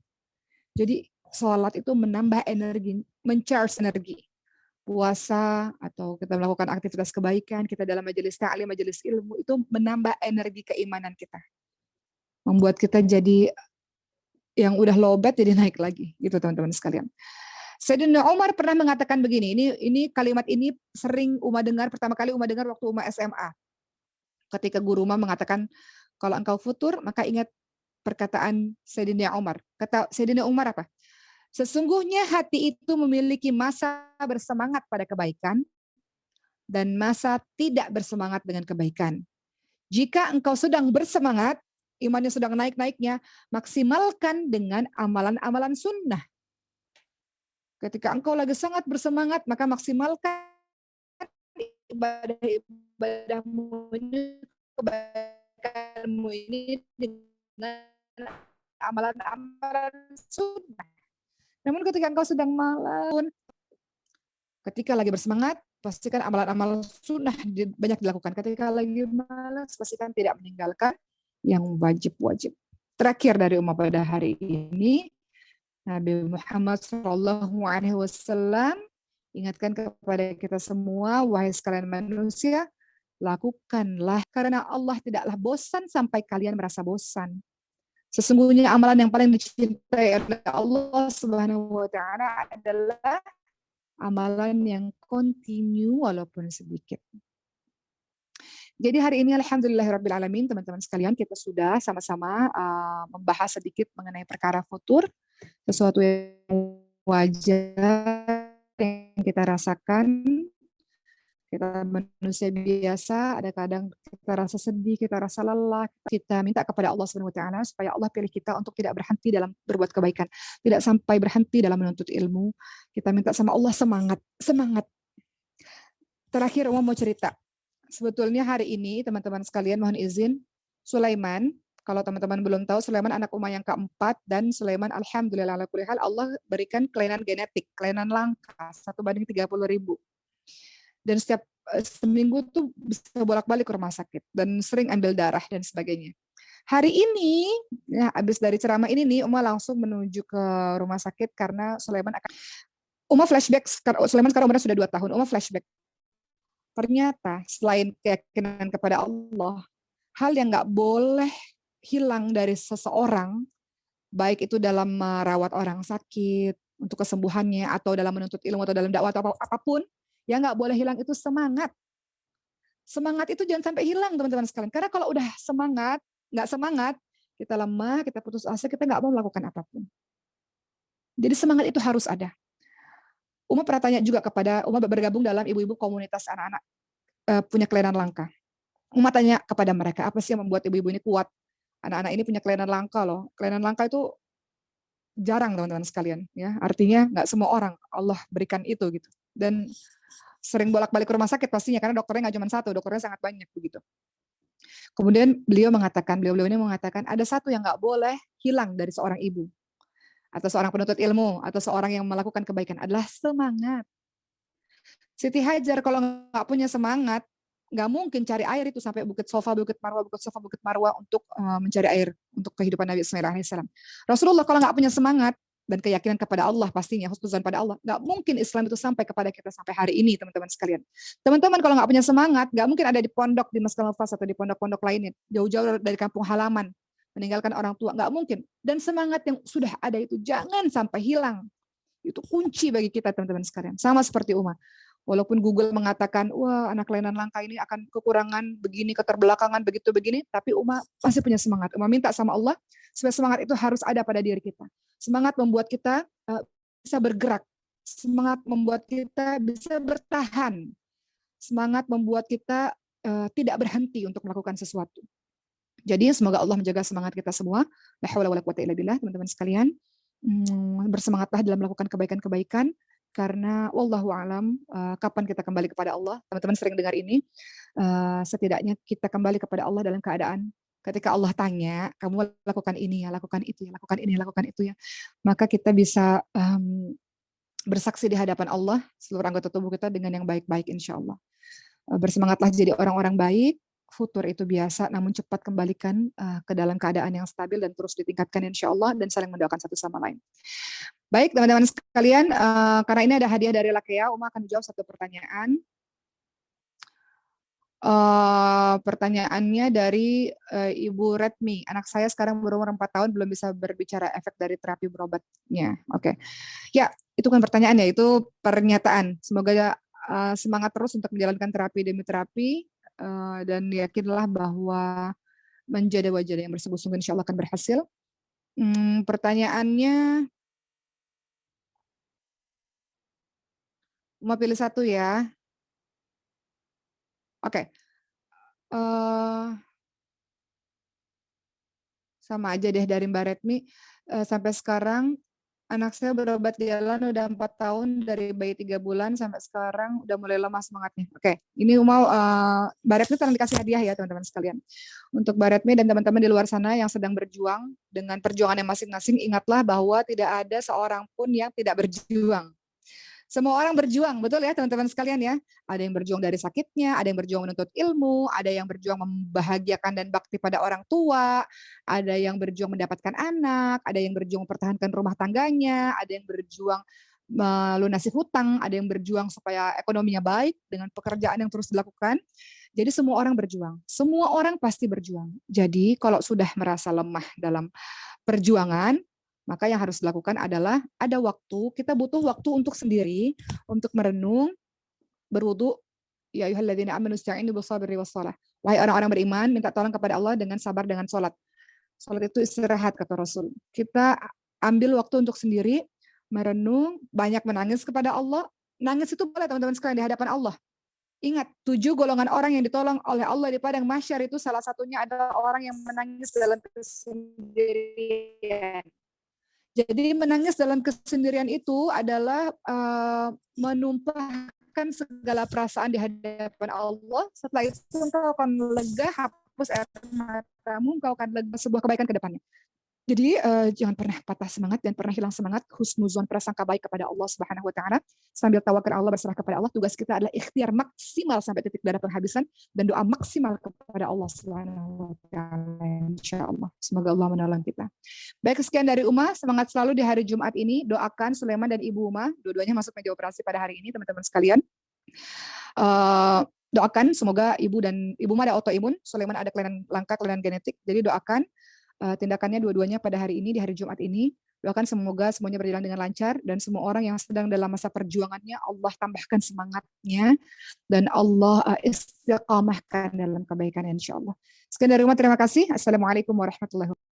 [SPEAKER 1] Jadi sholat itu menambah energi, mencharge energi. Puasa atau kita melakukan aktivitas kebaikan, kita dalam majelis ta'lim, majelis ilmu, itu menambah energi keimanan kita. Membuat kita jadi yang udah lowbat jadi naik lagi, gitu teman-teman sekalian. Sayyidina Umar pernah mengatakan begini, ini kalimat ini sering Uma dengar, pertama kali Uma dengar waktu Uma SMA. Ketika guru Uma mengatakan, kalau engkau futur, maka ingat perkataan Sayyidina Umar. Kata Sayyidina Umar apa? Sesungguhnya hati itu memiliki masa bersemangat pada kebaikan dan masa tidak bersemangat dengan kebaikan. Jika engkau sedang bersemangat, imannya sedang naik-naiknya, maksimalkan dengan amalan-amalan sunnah. Ketika engkau lagi sangat bersemangat, maka maksimalkan ibadah-ibadahmu ini, kebaikanmu ini dengan amalan-amalan sunnah. Namun ketika engkau sedang malas, ketika lagi bersemangat, pastikan amalan-amalan sunnah banyak dilakukan. Ketika lagi malas, pastikan tidak meninggalkan yang wajib-wajib. Terakhir dari umat pada hari ini, Nabi Muhammad SAW ingatkan kepada kita semua, wahai sekalian manusia, lakukanlah karena Allah tidaklah bosan sampai kalian merasa bosan. Sesungguhnya amalan yang paling dicintai oleh Allah Subhanahu wa taala adalah amalan yang kontinu walaupun sedikit. Jadi hari ini alhamdulillahirabbil alamin teman-teman sekalian, kita sudah sama-sama membahas sedikit mengenai perkara futur, sesuatu yang wajar yang kita rasakan. Kita manusia biasa, ada kadang kita rasa sedih, kita rasa lelah, kita minta kepada Allah Subhanahu wa taala supaya Allah pilih kita untuk tidak berhenti dalam berbuat kebaikan, tidak sampai berhenti dalam menuntut ilmu. Kita minta sama Allah semangat. Terakhir mau cerita. Sebetulnya hari ini teman-teman sekalian mohon izin, Sulaiman, kalau teman-teman belum tahu, Sulaiman anak Uma yang keempat, dan Sulaiman alhamdulillah ala kulli hal Allah berikan kelainan genetik, kelainan langka 1:30.000. Dan setiap seminggu tuh bisa bolak-balik ke rumah sakit dan sering ambil darah dan sebagainya. Hari ini, ya habis dari ceramah ini nih, Uma langsung menuju ke rumah sakit karena Sulaiman akan flashback. Sulaiman sekarang umurnya sudah 2 tahun. Uma flashback. Ternyata selain keyakinan kepada Allah, hal yang nggak boleh hilang dari seseorang, baik itu dalam merawat orang sakit untuk kesembuhannya atau dalam menuntut ilmu atau dalam dakwah atau apapun, yang nggak boleh hilang itu semangat. Semangat itu jangan sampai hilang teman-teman sekalian. Karena kalau udah nggak semangat, kita lemah, kita putus asa, kita nggak mau melakukan apapun. Jadi semangat itu harus ada. Uma pernah tanya juga Uma bergabung dalam ibu-ibu komunitas anak-anak punya kelainan langka. Uma tanya kepada mereka, apa sih yang membuat ibu-ibu ini kuat? Anak-anak ini punya kelainan langka loh. Kelainan langka itu jarang teman-teman sekalian. Ya, artinya nggak semua orang Allah berikan itu gitu. Dan sering bolak-balik ke rumah sakit pastinya karena dokternya nggak cuma satu, dokternya sangat banyak begitu. Kemudian beliau ini mengatakan ada satu yang nggak boleh hilang dari seorang ibu atau seorang penuntut ilmu atau seorang yang melakukan kebaikan adalah semangat. Siti Hajar kalau nggak punya semangat, nggak mungkin cari air itu sampai Bukit Sofa, Bukit Marwa, Bukit Sofa, Bukit Marwa untuk mencari air untuk kehidupan Nabi Ismail alaihissalam. Rasulullah kalau nggak punya semangat dan keyakinan kepada Allah, pastinya husnuzan pada Allah, nggak mungkin Islam itu sampai kepada kita sampai hari ini, teman-teman sekalian. Teman-teman kalau nggak punya semangat, nggak mungkin ada di pondok di Masjid Al-Fas atau di pondok-pondok lainnya, jauh-jauh dari kampung halaman, meninggalkan orang tua, nggak mungkin. Dan semangat yang sudah ada itu jangan sampai hilang. Itu kunci bagi kita, teman-teman sekalian. Sama seperti Umar. Walaupun Google mengatakan, wah anak kelainan langka ini akan kekurangan begini, keterbelakangan, begitu begini, tapi Uma masih punya semangat. Uma minta sama Allah, supaya semangat itu harus ada pada diri kita. Semangat membuat kita bisa bergerak. Semangat membuat kita bisa bertahan. Semangat membuat kita tidak berhenti untuk melakukan sesuatu. Jadi semoga Allah menjaga semangat kita semua. La haula wala quwata illa billah, teman-teman sekalian. Bersemangatlah dalam melakukan kebaikan-kebaikan. Karena wallahu alam kapan kita kembali kepada Allah, teman-teman sering dengar ini, setidaknya kita kembali kepada Allah dalam keadaan ketika Allah tanya, kamu lakukan ini ya, lakukan itu ya, lakukan ini, lakukan itu ya, maka kita bisa bersaksi di hadapan Allah seluruh anggota tubuh kita dengan yang baik-baik insya Allah. Bersemangatlah jadi orang-orang baik, futur itu biasa, namun cepat kembalikan ke dalam keadaan yang stabil dan terus ditingkatkan insya Allah dan saling mendoakan satu sama lain. Baik teman-teman sekalian, karena ini ada hadiah dari Lakeya, Uma akan menjawab satu pertanyaan. Pertanyaannya dari Ibu Retmi, anak saya sekarang berumur 4 tahun belum bisa berbicara, efek dari terapi berobatnya. Oke, ya itu kan pertanyaannya, itu pernyataan. Semoga semangat terus untuk menjalankan terapi demi terapi, dan yakinlah bahwa menjadi wajah yang bersungguh-sungguh insya Allah akan berhasil. Pertanyaannya, mau pilih satu ya. Oke. Sama aja deh dari Mbak Retmi. Sampai sekarang anak saya berobat jalan udah 4 tahun, dari bayi 3 bulan sampai sekarang udah mulai lemah semangatnya. Oke, ini mau Mbak Retmi tolong dikasih hadiah ya teman-teman sekalian. Untuk Mbak Retmi dan teman-teman di luar sana yang sedang berjuang dengan perjuangan yang masing-masing, ingatlah bahwa tidak ada seorang pun yang tidak berjuang. Semua orang berjuang, betul ya teman-teman sekalian ya. Ada yang berjuang dari sakitnya, ada yang berjuang menuntut ilmu, ada yang berjuang membahagiakan dan bakti pada orang tua, ada yang berjuang mendapatkan anak, ada yang berjuang mempertahankan rumah tangganya, ada yang berjuang melunasi hutang, ada yang berjuang supaya ekonominya baik dengan pekerjaan yang terus dilakukan. Jadi semua orang berjuang, semua orang pasti berjuang. Jadi kalau sudah merasa lemah dalam perjuangan, maka yang harus dilakukan adalah ada waktu, kita butuh waktu untuk sendiri, untuk merenung, berwudu. Ya ayyuhalladzina amanu ista'inu bis-sabri was-shalah. Wahai orang-orang beriman, minta tolong kepada Allah dengan sabar dengan salat. Salat itu istirahat kata Rasul. Kita ambil waktu untuk sendiri, merenung, banyak menangis kepada Allah. Nangis itu boleh teman-teman sekalian di hadapan Allah. Ingat, 7 golongan orang yang ditolong oleh Allah di padang mahsyar itu salah satunya adalah orang yang menangis dalam kesendirian. Jadi menangis dalam kesendirian itu adalah menumpahkan segala perasaan di hadapan Allah. Setelah itu engkau akan lega, hapus air matamu, engkau akan lega sebuah kebaikan ke depannya. Jadi jangan pernah patah semangat dan pernah hilang semangat, husnuzon prasangka baik kepada Allah Subhanahu wa taala, sambil tawakal Allah, berserah kepada Allah. Tugas kita adalah ikhtiar maksimal sampai titik darah penghabisan dan doa maksimal kepada Allah Subhanahu wa taala insyaallah. Semoga Allah menolong kita. Baik, sekian dari Uma, semangat selalu di hari Jumat ini. Doakan Sulaiman dan Ibu Uma, dua-duanya masuk meja operasi pada hari ini, teman-teman sekalian. Doakan semoga Ibu Uma ada autoimun, Sulaiman ada kelainan langka, kelainan genetik. Jadi doakan tindakannya dua-duanya pada hari ini, di hari Jumat ini. Doakan semoga semuanya berjalan dengan lancar dan semua orang yang sedang dalam masa perjuangannya Allah tambahkan semangatnya dan Allah istiqamahkan dalam kebaikan insyaallah. Sekian dari Uma, terima kasih. Assalamualaikum warahmatullahi wabarakatuh.